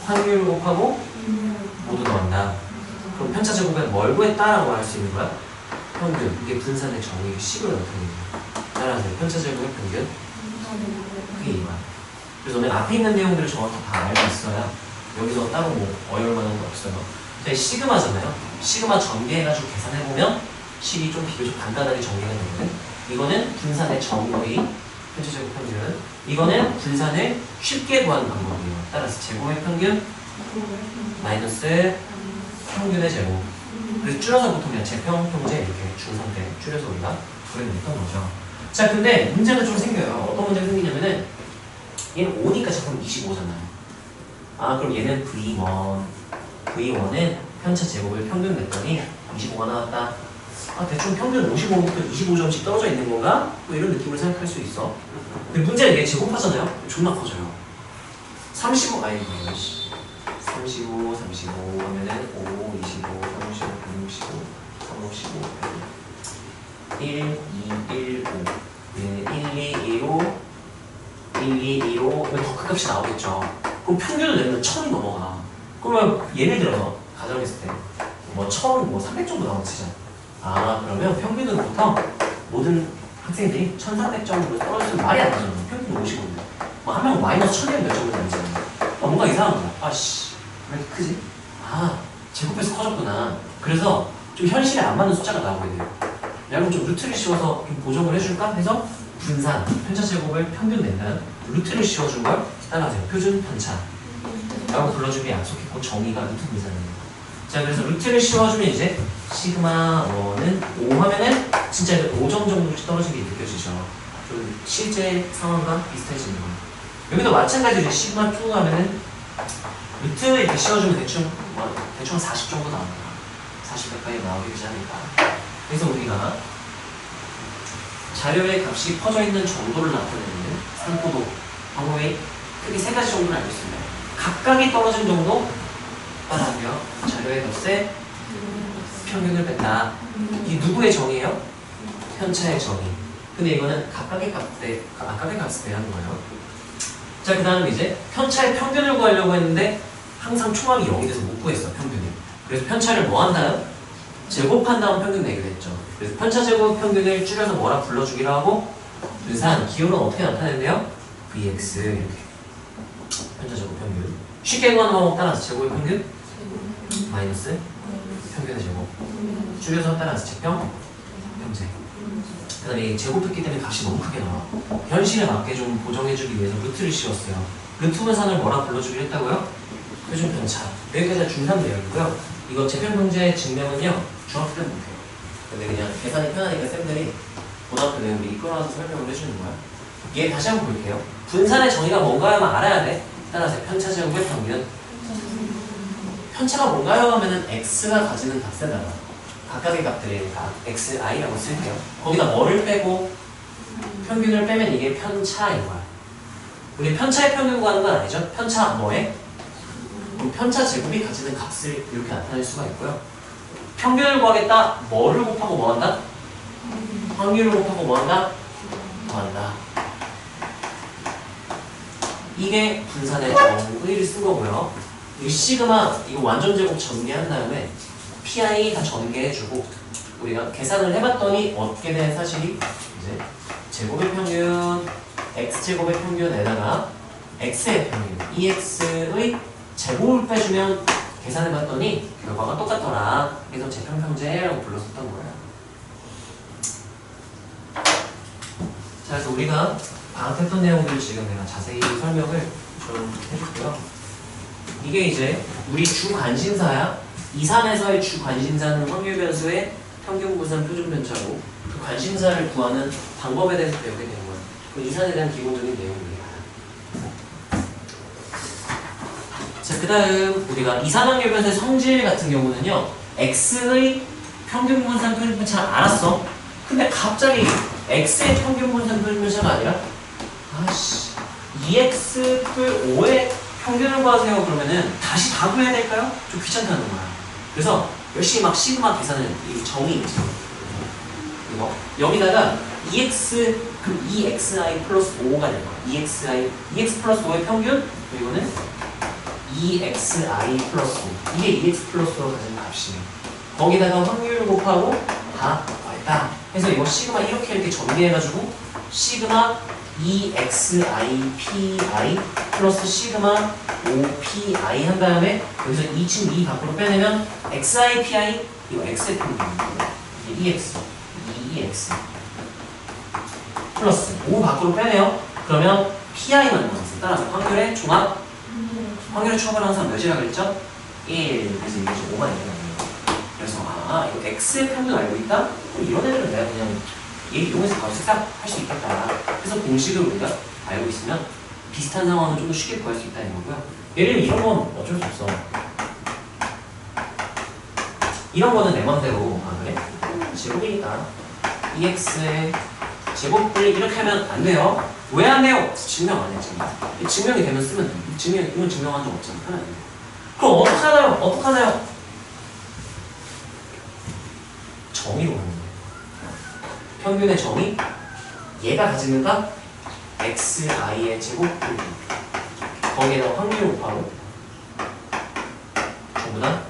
확률을 곱하고 모두 더한다. 그럼 편차 제곱에 뭘 구했다라고 할 수 있는 거야? 평균. 이게 분산의 정의 식으로 나타내는 거야. 따라하세요. 편차 제곱의 평균. 그게 이거야. 그래서 오늘 앞에 있는 내용들을 정확히 다 알고 있어야 여기서 따로 어려울 만한 거 없어요. 저희 시그마잖아요. 시그마 전개해가지고 계산해보면 식이 좀 비교적 간단하게 전개가 되거든. 이거는 분산의 정의, 편차 제곱 평균. 이거는 분산을 쉽게 구하는 방법이에요. 따라서 제곱의 평균 마이너스 평균의 제곱. 그래서 줄여서 보통 그냥 제평평제 이렇게 중3 때 줄여서 우리가 그려냈던 거죠. 자, 근데 문제가 좀 생겨요. 어떤 문제가 생기냐면은 얘는 5니까 제곱 25잖아요. 그럼 얘는 V1은 편차 제곱을 평균 냈더니 25가 나왔다. 대충 평균 55부터 25점씩 떨어져 있는 건가? 뭐 이런 느낌을 생각할 수 있어. 근데 문제는 얘 제곱하잖아요? 존나 커져요. 35 하면은 5, 25, 35, 165, 355, 100, 1, 2, 1, 5 얘는 1, 2, 2, 5 더 큰 값이 나오겠죠. 그럼 평균을 내면 1000이 넘어가. 그러면 예를 들어서 가정했을 때 1000, 300 정도 나오는 치잖아. 그러면 평균으로부터 모든 학생들이 1300점으로 떨어지면 말이 안 되잖아. 평균 55인데. 한 명은 마이너스 1000점 몇 점을 나오잖아. 뭔가 이상한 거야. 왜 이렇게 크지? 제곱해서 커졌구나. 그래서 좀 현실에 안 맞는 숫자가 나오게 돼요. 여러분 좀 루트를 씌워서 좀 보정을 해줄까? 해서 분산, 편차 제곱을 평균 낸다는 루트를 씌워준 걸 따라하세요. 표준 편차 라고 불러주기 약속했고 정의가 루트 분산입니다. 자, 그래서 루트를 씌워주면 이제 시그마 1은 5 하면은 진짜 5점 정도씩 떨어진 게 느껴지죠. 좀 실제 상황과 비슷해지는 거예요. 여기도 마찬가지로 시그마 2 하면은 루트 이렇게 씌워주면 대충 대충 40 정도 나옵니다. 40 가까이 나오기 되지 않을까. 그래서 우리가 자료의 값이 퍼져 있는 정도를 나타내는 산포도 방법이 크게 세 가지 정도를 알고 있습니다. 각각이 떨어진 정도 따라하며 자료의 값에 평균을 뺀다. 이게 누구의 정의예요? 편차의 정의. 근데 이거는 각각의 값에 대한 거예요. 자, 그 다음 이제 편차의 평균을 구하려고 했는데 항상 총합이 0이 돼서 못 구했어, 평균을. 그래서 편차를 뭐 한 다음? 제곱한 다음 평균 내기로 했죠. 그래서 편차 제곱 평균을 줄여서 뭐라 불러주기로 하고 분산, 기호는 어떻게 나타낸대요? Vx 이렇게. 편차 제곱 평균. 쉽게 구하는 방법 따라서 제곱의 평균 마이너스 평균의 제곱. 줄여서 따라서 제평 평제. 그 다음에 제곱했기 때문에 값이 너무 크게 나와. 현실에 맞게 좀 보정해주기 위해서 루트를 씌웠어요. 루트 분산을 뭐라 불러주기로 했다고요? 표준 편차. 여기까지가 중3 내용이고요. 이거 제평평제 증명은요 중학교 때는 못해요. 근데 그냥 계산이 편하니까 쌤들이 고등학교 내용 미리 끌어와서 설명을 해주는 거야. 얘 다시 한번 볼게요. 분산의 정의가 뭔가요만 알아야 돼. 따라서 편차 제곱의 평균. 편차가 뭔가요 하면은 x가 가지는 값에다가 각각의 값들이니까 xi라고 쓸게요. 거기다 뭐를 빼고 평균을 빼면 이게 편차인 거야. 우리 편차의 평균 구하는 건 아니죠. 편차 뭐에? 그럼 편차 제곱이 가지는 값을 이렇게 나타낼 수가 있고요. 평균을 구하겠다. 뭐를 곱하고 뭐 한다? 확률을 곱하고 뭐 한다? 더한다. 이게 분산의 정의를 쓴 거고요. 이 시그마 이거 완전 제곱 전개한 다음에 PI 다 전개해주고 우리가 계산을 해봤더니 얻게 된 사실이 이제 제곱의 평균, x제곱의 평균에다가 x의 평균, EX의 제곱을 빼주면 계산해봤더니 결과가 똑같더라. 그래서 제평평제라고 불렀었던 거예요. 자, 그래서 우리가 방학했던 내용들 지금 내가 자세히 설명을 좀 해줄게요. 이게 이제 우리 주 관심사야. 2, 3에서의 주 관심사는 확률 변수의 평균 분산 표준 편차고 그 관심사를 구하는 방법에 대해서 배우게 되는 거예요. 그 이산에 대한 기본적인 내용입니다. 자, 그 다음 우리가 이산 확률 변수의 성질 같은 경우는요. x의 평균 분산 표준 편차를 알았어. 근데 갑자기 x의 평균 분산 표준 편차가 아니라 아씨 2x 풀 5의 평균을 구하세요. 그러면은 다시 다 구해야 될까요? 좀 귀찮다는 거야. 그래서 열심히 막 시그마 계산을 이 정의 있지. 이거 여기다가 2x 그럼 2xi 플러스 5가 될 거야. 2x 플러스 5의 평균 그리고는 2xi 플러스 5 이게 2x 플러스 5가 되는 값이에요. 거기다가 확률 곱하고 다 더했다. 그래서 이거 시그마 이렇게 전개해가지고 시그마 2xi pi 플러스 시그마 5pi 한 다음에 여기서 2층 2 밖으로 빼내면 xi pi 이거 x의 평균입니다. 이게 2x 플러스 5 밖으로 빼내요. 그러면 pi만 남았어요. 따라서 확률의 총합 확률의 총합을 항상 몇이라 그랬죠? 1 그래서 이게 5가 되는 그래서 이거 x의 평균 알고 있다? 이런 애들은 내가 그냥 얘 이용해서 바로 생각할 수 있겠다. 그래서 공식을 우리가 알고 있으면 비슷한 상황은 좀 더 쉽게 구할 수 있다는 거고요. 예를 들면 이런 건 어쩔 수 없어. 이런 거는 내 맘대로 그래? 제곱이니까 2x의 제곱을 이렇게 하면 안 돼요. 왜 안 돼요? 증명 안 했잖아. 증명이 되면 쓰면 돼. 이건 증명한 적 없잖아. 하나 안 돼. 그럼 어떡하나요? 어떡하나요? 정의로 하는 거예요. 평균의 정의 얘가 가지는 값 xi의 제곱 거기에다 확률 곱하고 전부 다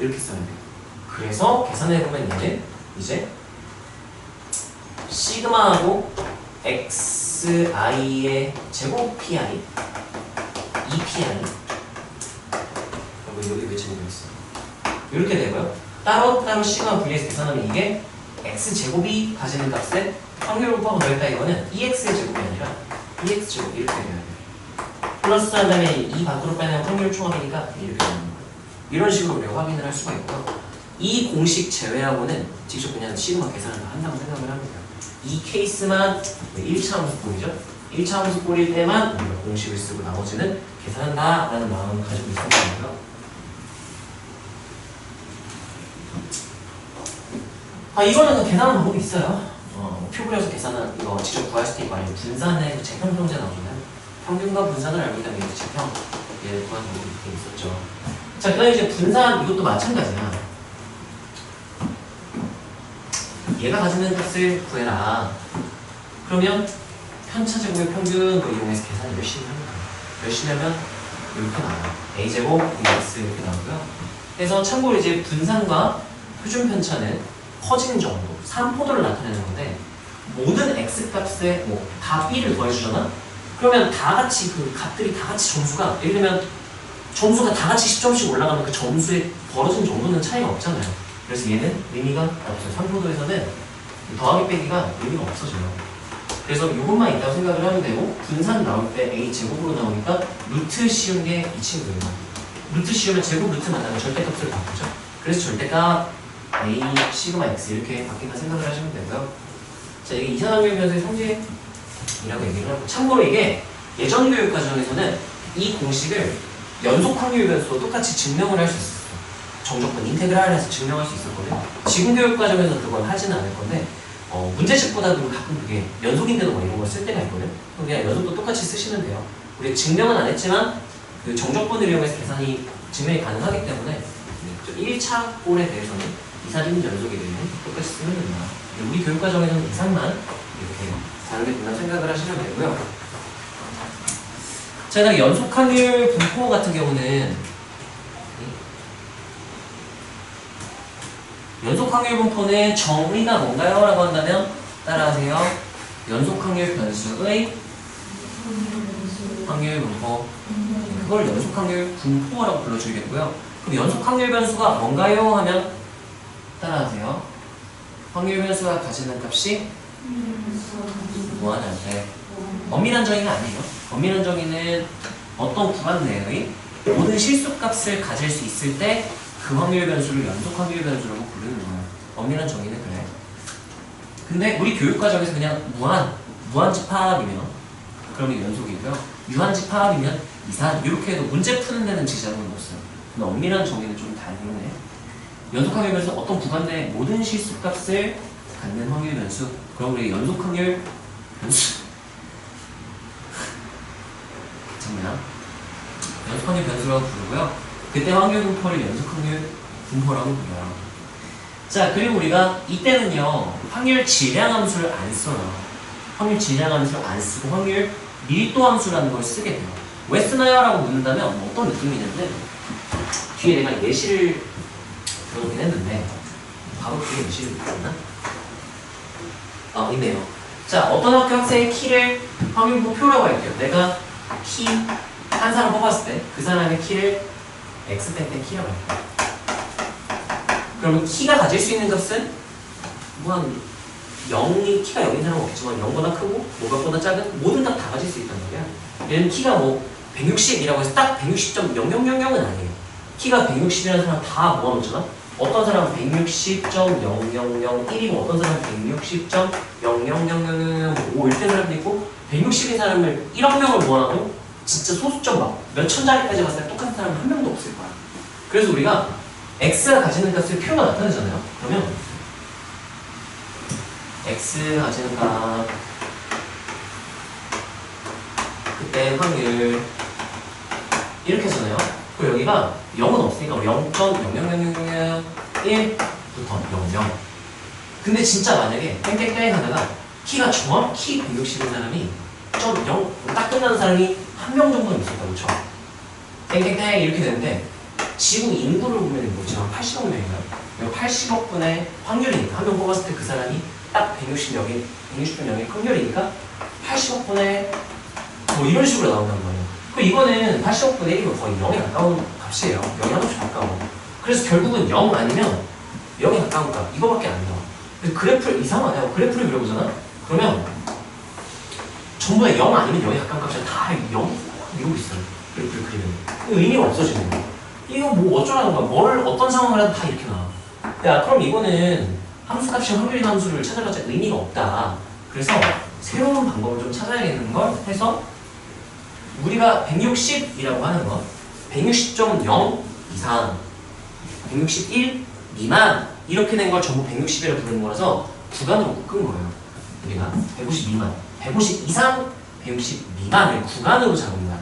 이렇게 써야 돼요. 그래서 계산해보면 얘는 이제 시그마하고 xi의 제곱 pi 2pi 그리고 여기 왜 제곱이 있어 이렇게 되고요. 따로따로 시그마 분리해서 계산하면 이게 x제곱이 가지는 값에 확률 곱하고 더했다 이거는 2x의 제곱이 아니라 2x제곱 이렇게 돼야 돼요. 플러스 한 다음에 2 밖으로 빼내면 확률 총합이니까 이렇게 되는 거예요. 이런 식으로 우리가 확인을 할 수가 있고요. 이 공식 제외하고는 직접 그냥 시그마 계산을 한다고 생각을 합니다. 이 케이스만 1차 함수 보이죠? 1차 함수 꼴일 때만 우리가 공식을 쓰고 나머지는 계산한다 라는 마음을 가지고 있는 거고요. 이거는 계산하는 방법이 있어요. 표 그려서 계산은 이거 직접 구할 수도 있고 아니면 분산의 재평형제 나오잖아요. 평균과 분산을 알고 있다면 이제 재평 얘를 구하는 방법이 이렇게 있었죠. 자, 그 다음에 이제 분산 이것도 마찬가지야. 얘가 가지는 값을 구해라. 그러면 편차제곱의 평균을 이용해서 계산을 열심히 합니다. 열심히 하면 이렇게 나와요. a제곱 x 이렇게 나오고요. 그래서 참고로 이제 분산과 표준 편차는 커진 정도, 3포도를 나타내는 건데 모든 x 값에 뭐 다 b를 더해주잖아? 그러면 다 같이 그 값들이 다 같이 점수가 예를 들면 점수가 다 같이 10점씩 올라가면 그 점수에 벌어진 정도는 차이가 없잖아요. 그래서 얘는 의미가 없어요. 3포도에서는 더하기 빼기가 의미가 없어져요. 그래서 이것만 있다고 생각을 하면 되고 분산 나올 때 a 제곱으로 나오니까 루트 씌운 게 이 친구예요. 루트 씌우면 제곱 루트 만나면 절대값을 바꾸죠. 그래서 절대값 a 시그마 x 이렇게 바뀐다 생각을 하시면 되고요. 자, 이게 이산항률 변수의 성질이라고 얘기를 하고 참고로 이게 예전 교육 과정에서는 이 공식을 연속 확률 변수도 똑같이 증명을 할 수 있었어요. 정적분 인테그랄해서 증명할 수 있었거든요. 지금 교육 과정에서 그걸 하지는 않을 건데 문제집보다도 가끔 그게 연속인데도 뭐 이런 걸 쓸 때가 있거든요. 그냥 연속도 똑같이 쓰시면 돼요. 우리 증명은 안 했지만 그 정적분을 이용해서 계산이 증명이 가능하기 때문에 1차 꼴에 대해서는 이사진 연속에 대해서 똑같이 쓰면 된다. 우리 교육 과정에서는 이상만 이렇게 다르게 된다고 생각을 하시면 되고요. 자, 그다음 연속 확률 분포 같은 경우는 연속 확률 분포는 정의가 뭔가요? 라고 한다면 따라하세요. 연속 확률 변수의 확률 분포. 그걸 연속 확률 분포라고 불러주겠고요. 그럼 연속 확률 변수가 뭔가요? 하면 따라하세요. 확률 변수가 가지는 값이 무한할 때. 엄밀한 정의가 아니에요. 엄밀한 정의는 어떤 구간 내의 모든 실수값을 가질 수 있을 때 그 확률 변수를 연속 확률 변수라고 부르는 거예요. 엄밀한 정의는 그래. 근데 우리 교육 과정에서 그냥 무한집합이면 그러면 연속이고요. 유한집합이면 이산 이렇게 해도 문제 푸는 데는 지장은 없어요. 근데 엄밀한 정의는 좀 다르긴 해. 연속 확률 변수 어떤 구간 내 모든 실수값을 갖는 확률 변수. 그럼 우리 연속 확률 변수 괜찮나? 연속 확률 변수라고 부르고요. 그때 확률 분포를 연속 확률 분포라고 불러요. 자, 그리고 우리가 이때는요 확률 질량 함수를 안 써요. 확률 질량 함수를 안 쓰고 확률 밀도 함수라는 걸 쓰게 돼요. 왜 쓰나요? 라고 묻는다면 어떤 느낌이 있는데 뒤에 내가 예시를 들어오긴 했는데 바로 뒤에 예시를 있나? 있네요. 자, 어떤 학교 학생의 키를 확률 분포표라고 할게요. 내가 키 한 사람 뽑았을 때 그 사람의 키를 x땡땡 키라고 할게요. 그러면 키가 가질 수 있는 값은 뭐 키가 0인 사람은 없겠지만 0보다 크고 뭐가보다 작은 모든 값 다 가질 수 있단 말이야. 얘는 키가 뭐 160이라고 해서 딱 160.0000은 아니에요. 키가 160이라는 사람 다 모아놓잖아. 어떤 사람은 160.0001이고 어떤 사람은 160.000005 이렇게 사람도 있고 160인 사람을 1억 명을 모아놔도 진짜 소수점 막 몇천 자리까지 갔을 때 똑같은 사람은 한 명도 없을 거야. 그래서 우리가 x가 가지는 값을 표가 나타내잖아요. 그러면 x 가지는 값 그때 확률 이렇게 하잖아요. 그리고 여기가 0은 없으니까 0.00001부터 00. 근데 진짜 만약에 땡땡땡 하다가 키가 정확히 160인 사람이 0 딱 끝나는 사람이 한 명 정도는 있었다, 그렇죠? 땡땡땡 이렇게 되는데 지구 인구를 보면 뭐 지금 80억 명인가요? 80억 분의 확률이니까 한 명 뽑았을 때 그 사람이 딱 160명이 확률이니까 80억 분의 뭐 이런 식으로 나온단 말이에요. 그 이거는 80억 분의 1이면 거의 0에 가까운 값이에요. 0이 한없이 가까워. 그래서 결국은 0 아니면 0에 가까운 값 이거밖에 안 나와. 그래서 그래프를 이상하네요. 그래프를 그려보잖아. 그러면 전부 다 0 아니면 0에 가까운 값이 다 0 이러고 있어요. 그래프를 그리면 의미가 없어지는 거야. 이거 뭐 어쩌라는 거야. 어떤 상황을 해도 다 이렇게 나와. 야, 그럼 이거는 함수값이 확률인 함수를 찾아봤자 의미가 없다. 그래서 새로운 방법을 좀 찾아야겠는 걸 해서 우리가 160이라고 하는 거 160.0 이상 161 미만 이렇게 된 걸 전부 160이라고 부르는 거라서 구간으로 묶은 거예요. 우리가 150 미만 150 이상 160 미만을 구간으로 잡은 거야.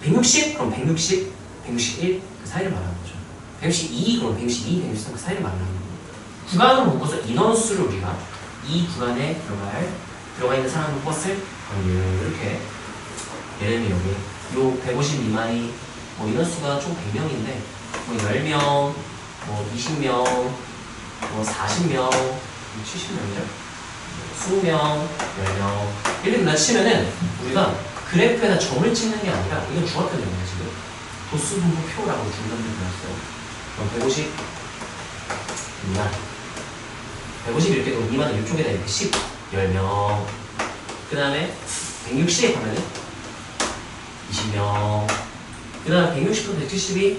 160 그럼 160 161 그 사이를 말하는 거죠. 162 그럼 162 163 그 사이를 말하는 거예요. 구간으로 묶어서 인원수를 우리가 이 구간에 들어가 있는 사람을 뽑았을 확률 이렇게 예를 들면 여기 요 150 미만이 뭐 인원수가 총 100명인데 뭐 10명, 뭐 20명, 뭐 40명, 70명이죠? 20명, 10명 이렇게 나치면은 우리가 그래프에다 점을 찍는 게 아니라 이건 중학교잖아요 지금 도수분포표라고 중간에 들었어요. 그럼 150 미만 150 이렇게 되고 미만은 이쪽에다 이렇게 10, 10명 그 다음에 160 하면은 20명 그 다음에 160부터 170이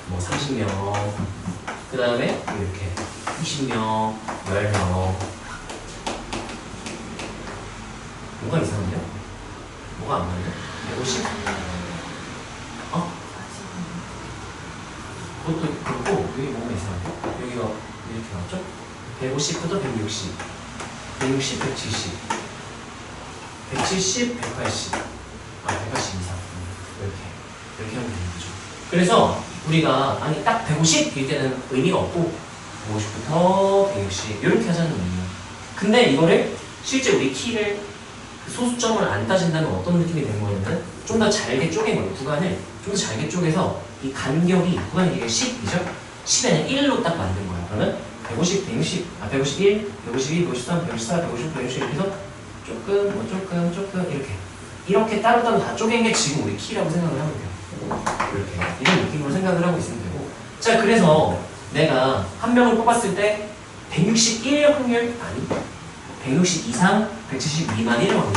뭐 30명 그 다음에 이렇게 20명 10명 뭐가 이상하냐? 뭐가 안 맞냐? 150? 그것도 그렇고 여기 뭐가 이상하냐? 여기가 이렇게 나왔죠? 150부터 160 160, 170 170, 180 180 이상 이렇게 하면 되는 거죠. 그래서 우리가 아니 딱 150일 때는 의미가 없고 150부터 160 이렇게 하자는 의미예요. 근데 이거를 실제 우리 키를 그 소수점을 안 따진다면 어떤 느낌이 되는 거냐면 좀 더 잘게 쪼갠 거예요. 구간을 좀 더 잘게 쪼개서 이 간격이 구간이 이게 10이죠? 10에는 1로 딱 만든 거예요. 그러면 150, 160, 151, 152, 153, 154, 150, 160 이렇게 해서 조금 이렇게 따로따로 다 쪼갠 게 지금 우리 키라고 생각을 하면 돼요. 이렇게 이런 느낌으로 생각을 하고 있으면 되고 자 그래서 내가 한 명을 뽑았을 때 161 확률 아니 160 이상 170 미만일 확률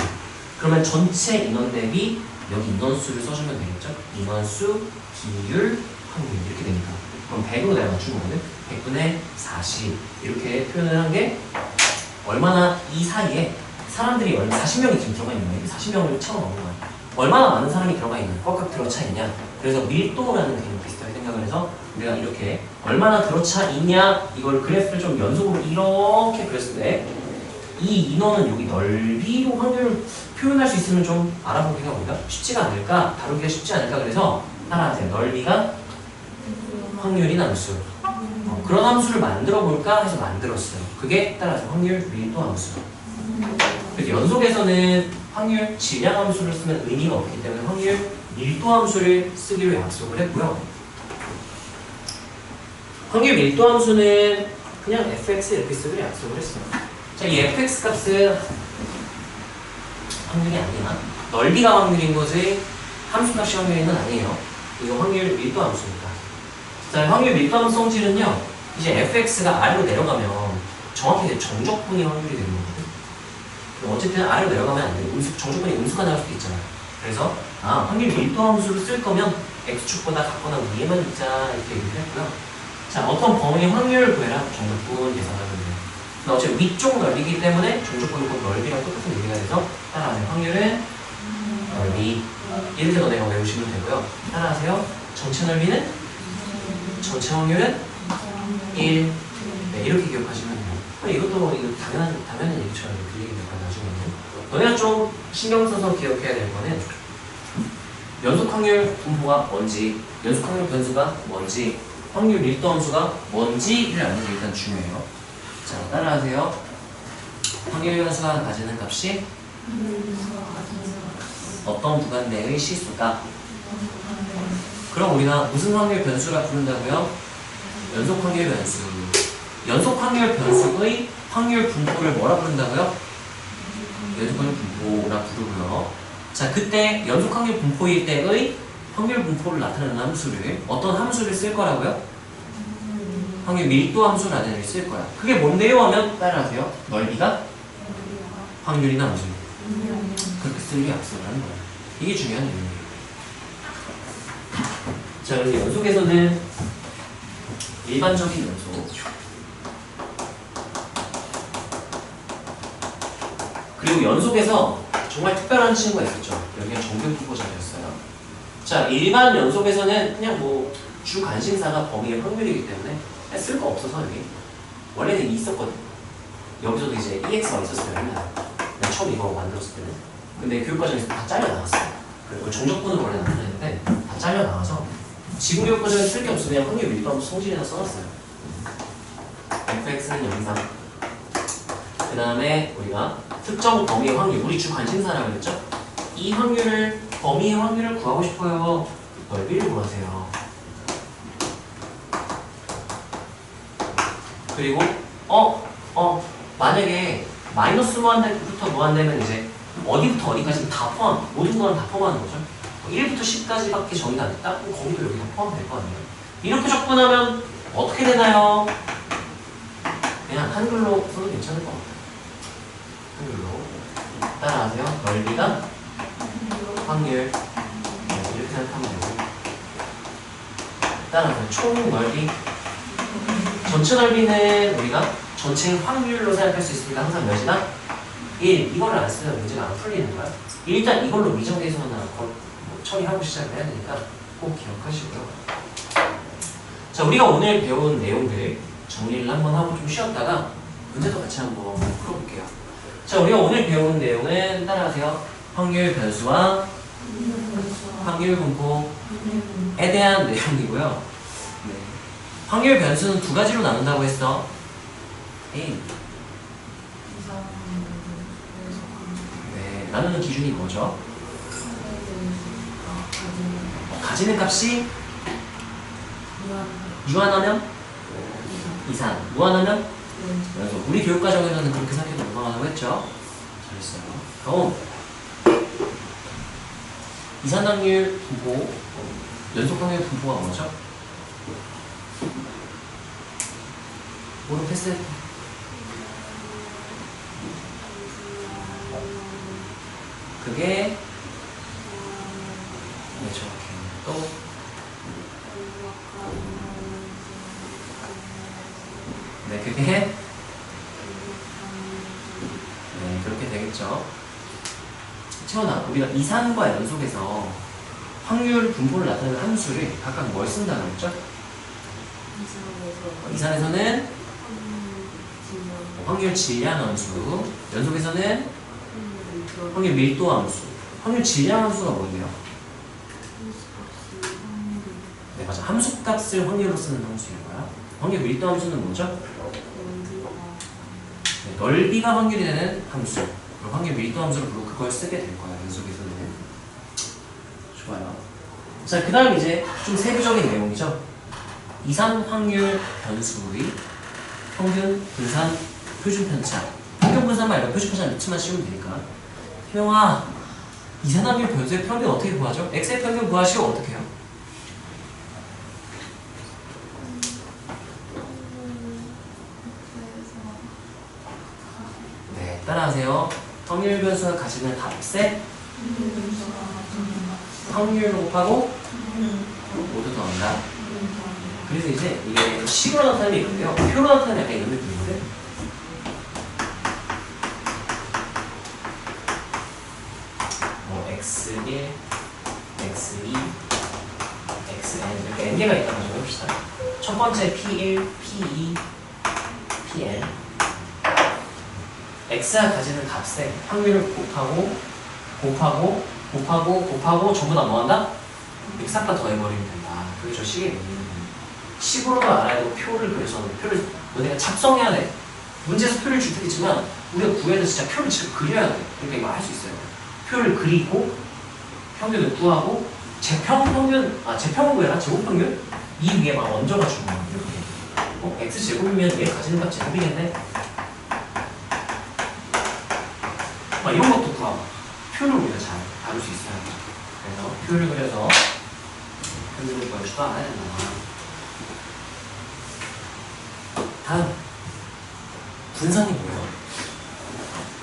그러면 전체 인원 대비 여기 인원수를 써주면 되겠죠? 인원수, 기율, 확률 이렇게 되니까 그럼 100으로 내가 맞춘 거거든 100분의 40 이렇게 표현을 한 게 얼마나 이 사이에 사람들이 40명이 지금 들어가 있는 거예요 40명을 채워넣는 거예요 얼마나 많은 사람이 들어가 있냐 꽉꽉 들어차 있냐 그래서 밀도라는 개념 비슷하게 생각을 해서 우리가 이렇게 얼마나 들어차 있냐 이걸 그래프를 좀 연속으로 이렇게 그렸을 때 이 인원은 여기 넓이로 확률을 표현할 수 있으면 좀 알아보기가 우리가 쉽지가 않을까 다루기가 쉽지 않을까 그래서 따라하세요 넓이가 확률인 함수 그런 함수를 만들어 볼까 해서 만들었어요 그게 따라서 확률 밀도 함수 그래서 연속에서는 확률 질량 함수를 쓰면 의미가 없기 때문에 확률 밀도 함수를 쓰기로 약속을 했고요. 확률 밀도 함수는 그냥 fx 이렇게 쓰기로 약속을 했어요. 자, 이 fx 값은 확률이 아니야. 넓이가 확률인 거지 함수 값이 확률인 건 아니에요. 이거 확률 밀도 함수니까. 자, 확률 밀도 함수 성질은요. 이제 fx가 아래로 내려가면 정확히 이제 정적분이 확률이 되는 거거든. 어쨌든 아래로 내려가면 안 돼. 정적분이 음수가 나올 수도 있잖아. 그래서 확률 밀도 함수를 쓸 거면 x축보다 같거나 위에만 있자 이렇게 얘기를 했고요. 자, 어떤 범위의 확률을 구해라. 정적분 계산하면 돼요. 근데 어차피 위쪽 넓이기 때문에 정적분은 꼭 넓이랑 똑같은 얘기가 돼서 따라하세요. 확률은 넓이 이렇게 너네가 외우시면 되고요. 따라하세요. 전체 넓이는 전체 확률은 1 네, 이렇게 기억하시면 돼요. 이것도 이거 당연한 얘기처럼 그 얘기 될까 나중에는 너네가 좀 신경 써서 기억해야 될 거는 연속 확률 분포가 뭔지, 연속 확률 변수가 뭔지, 확률 밀도 함수가 뭔지를 아는 게 일단 중요해요. 자, 따라하세요. 확률 변수가 가지는 값이 어떤 구간 내의 실수다. 그럼 우리가 무슨 확률 변수라 부른다고요? 연속 확률 변수. 연속 확률 변수의 확률 분포를 뭐라 부른다고요? 연속 확률 분포라 부르고요. 자, 그때 연속 확률 분포일 때의 확률 분포를 나타내는 함수를 어떤 함수를 쓸 거라고요? 확률 밀도 함수라는 애를 쓸 거야. 그게 뭔데요? 하면 따라하세요. 넓이가 확률이나 함수. 그렇게 쓰는 게 약속을 하는 거야. 이게 중요한 내용이에요. 자, 그래서 연속에서는 일반적인 연속 그리고 연속에서 정말 특별한 친구가 있었죠. 여기가 정규 분포자였어요. 자, 일반 연속에서는 그냥 뭐 주 관심사가 범위의 확률이기 때문에 쓸 거 없어서 여기 원래는 있었거든. 여기서도 이제 EX가 있었어요. 옛날에. 내가 처음 이거 만들었을 때는. 근데 교육과정에서 다 잘려 나갔어요. 그리고 정적분으로 원래 나왔는데 다 잘려 나가서 지금 교육과정에 쓸 게 없어 그냥 확률 밀도하고 성질에다 써놨어요. fx는 영상. 그 다음에 우리가 특정 범위의 확률, 우리 주 관심사라고 했죠? 이 확률을, 범위의 확률을 구하고 싶어요. 넓이를 구하세요. 그리고 만약에 마이너스 무한대부터 무한대면 이제 어디부터 어디까지 다 포함, 모든 거는 다 포함하는 거죠. 1부터 10까지밖에 정의가 안 됐다? 그럼 거기도 여기가 포함될 거 아니에요. 이렇게 적분하면 어떻게 되나요? 그냥 한글로 써도 괜찮을 것 같아요. 한글로 따라하세요. 넓이가 확률. 이렇게 생각하면 되고 따라하세요. 총 넓이. 전체 넓이는 우리가 전체 확률로 생각할 수 있으니까 항상 몇이다? 1. 이거를 안 쓰면 문제가 안 풀리는 거야. 일단 이걸로 미정계수나 처리하고 시작을 해야 되니까 꼭 기억하시고요. 자, 우리가 오늘 배운 내용들 정리를 한번 하고 좀 쉬었다가 문제도 같이 한번 풀어볼게요. 자, 우리가 오늘 배운 내용은 따라하세요. 확률 변수와 확률 분포에 대한 내용이고요. 네. 확률 변수는 두 가지로 나눈다고 했어. A. 네, 나누는 기준이 뭐죠? 가지는 값이 유한하면 이산, 무한하면 연속. 우리 교육과정에서는 그렇게 생각해도 무방하다고 했죠? 잘했어요. 그럼 이산확률 분포, 연속확률 분포가 뭐죠? 오른 패스. 그게 네, 정확해요. 또 네, 그게 네, 그렇게 되겠죠. 채원아, 우리가 이산과 연속에서 확률 분포를 나타내는 함수를 각각 뭘 쓴다고 했죠? 이산에서는 확률 질량 함수, 연속에서는 확률 밀도 함수. 확률 질량 함수가 뭔데요? 네, 맞아. 함수값을 확률로 쓰는 함수인 거야. 확률 밀도 함수는 뭐죠? 네, 넓이가 확률이 되는 함수. 그리고 확률 밀도 함수로 부르고 그걸 쓰게 될 거야. 연속에서는. 좋아요. 자, 그 다음 이제 좀 세부적인 내용이죠. 이산 확률 변수의 평균, 분산, 표준 편차. 평균 분산 말고 표준 편차 밑치만 씌우면 되니까. 형아, 이산 확률 변수의 평균 어떻게 구하죠? x의 평균 구하시오. 어떻게 해요? 네, 따라하세요. 확률 변수가 가지는 값에 확률 곱하고 모두 더한다. 그래서 이제 이게 식으로 나타내는 게 있는데요. 표로 나타내는 약간 이런 느낌인데. x1, x2, xn 이렇게 n개가 있다고 적어봅시다. 첫 번째 p1, p2, pn x가 가지는 값에 확률을 곱하고 전부 다 뭐한다? 이렇게 싹 다 더해버리면 된다. 그게 저 식의 의미입니다. 식으로도 알아야 되고 표를 그래서 표를 너네가 작성해야 돼. 문제에서 표를 줄 테지만 우리가 구해서 진짜 표를 직접 그려야 돼. 그러니까 이거 할 수 있어요. 표를 그리고 평균을 구하고 제평은 구해라. 제곱평균 이 위에 막 얹어가 주는 거야. 이렇게 x 제곱이면 얘 가지는 값 제곱이겠네. 막 이런 것도 구하고 표를 우리가 잘 다룰 수 있어요. 그래서 표를 그려서 평균을 구해주도 알아야 된다. 다음 분산이 뭐예요?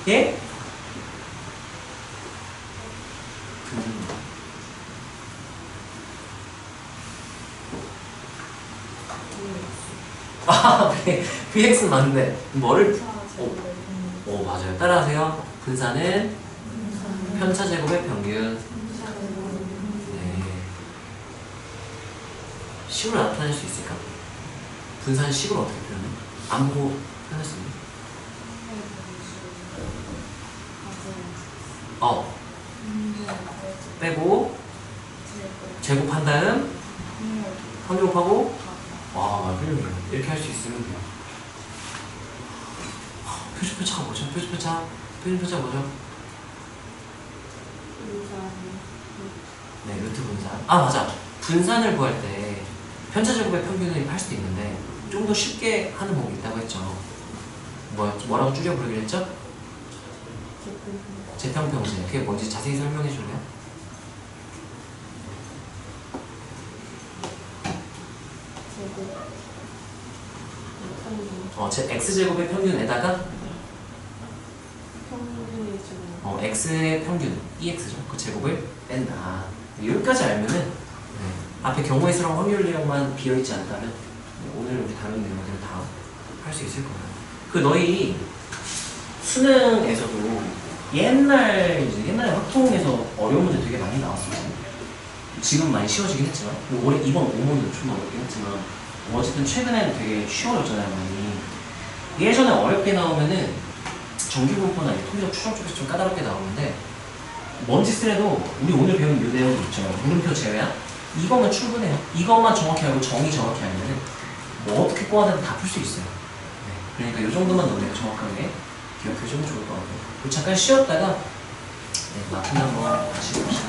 예? 아, VX는 맞는데 뭐를? 맞아요. 따라하세요. 분산은 편차제곱의 평균. 네. 식으로 나타낼 수 있을까? 분산 식으로 어떻게 표현해? 안 보고 표현할 수 있니? 빼고 제곱한 다음 확률곱하고 와 훌륭해요. 이렇게 할 수 있으면 돼요. 표시표차가 뭐죠? 표시표차 뭐죠? 네, 루트 분산. 아 맞아. 분산을 구할 때 편차제곱의 평균을 할 수도 있는데 좀 더 쉽게 하는 방법이 있다고 했죠. 뭐라고 줄여 부르기로 했죠? 재평평제. 그게 뭔지 자세히 설명해 줄래요? x제곱의 평균에다가 x의 평균, ex죠. 그 제곱을 뺀다. 여기까지 알면은 네, 앞에 경우의 수랑 확률 내용만 비어있지 않다면 오늘 우리 다룬 내용들을 다 할 수 있을 거예요. 그 너희 수능에서도 옛날에 확통에서 어려운 문제 되게 많이 나왔어요. 지금 많이 쉬워지긴 했지만 올해 이번 5문도 좀 어렵긴 했지만 어쨌든 최근에는 되게 쉬워졌잖아요 많이. 예전에 어렵게 나오면은 정기분포나 통계적 추정 쪽에서 좀 까다롭게 나오는데 뭔 짓을 해도 우리 오늘 배운 이 내용이 있죠. 물음표 제외한 이거면 충분해요. 이것만 정확히 알고 정의 정확히 알면은 뭐 어떻게 꼬아내도 다 풀 수 있어요. 네. 그러니까 이 정도만 너네가 정확하게 기억해주면 좋을 것 같아요. 잠깐 쉬었다가 네, 마트 한번 다시 봅시다.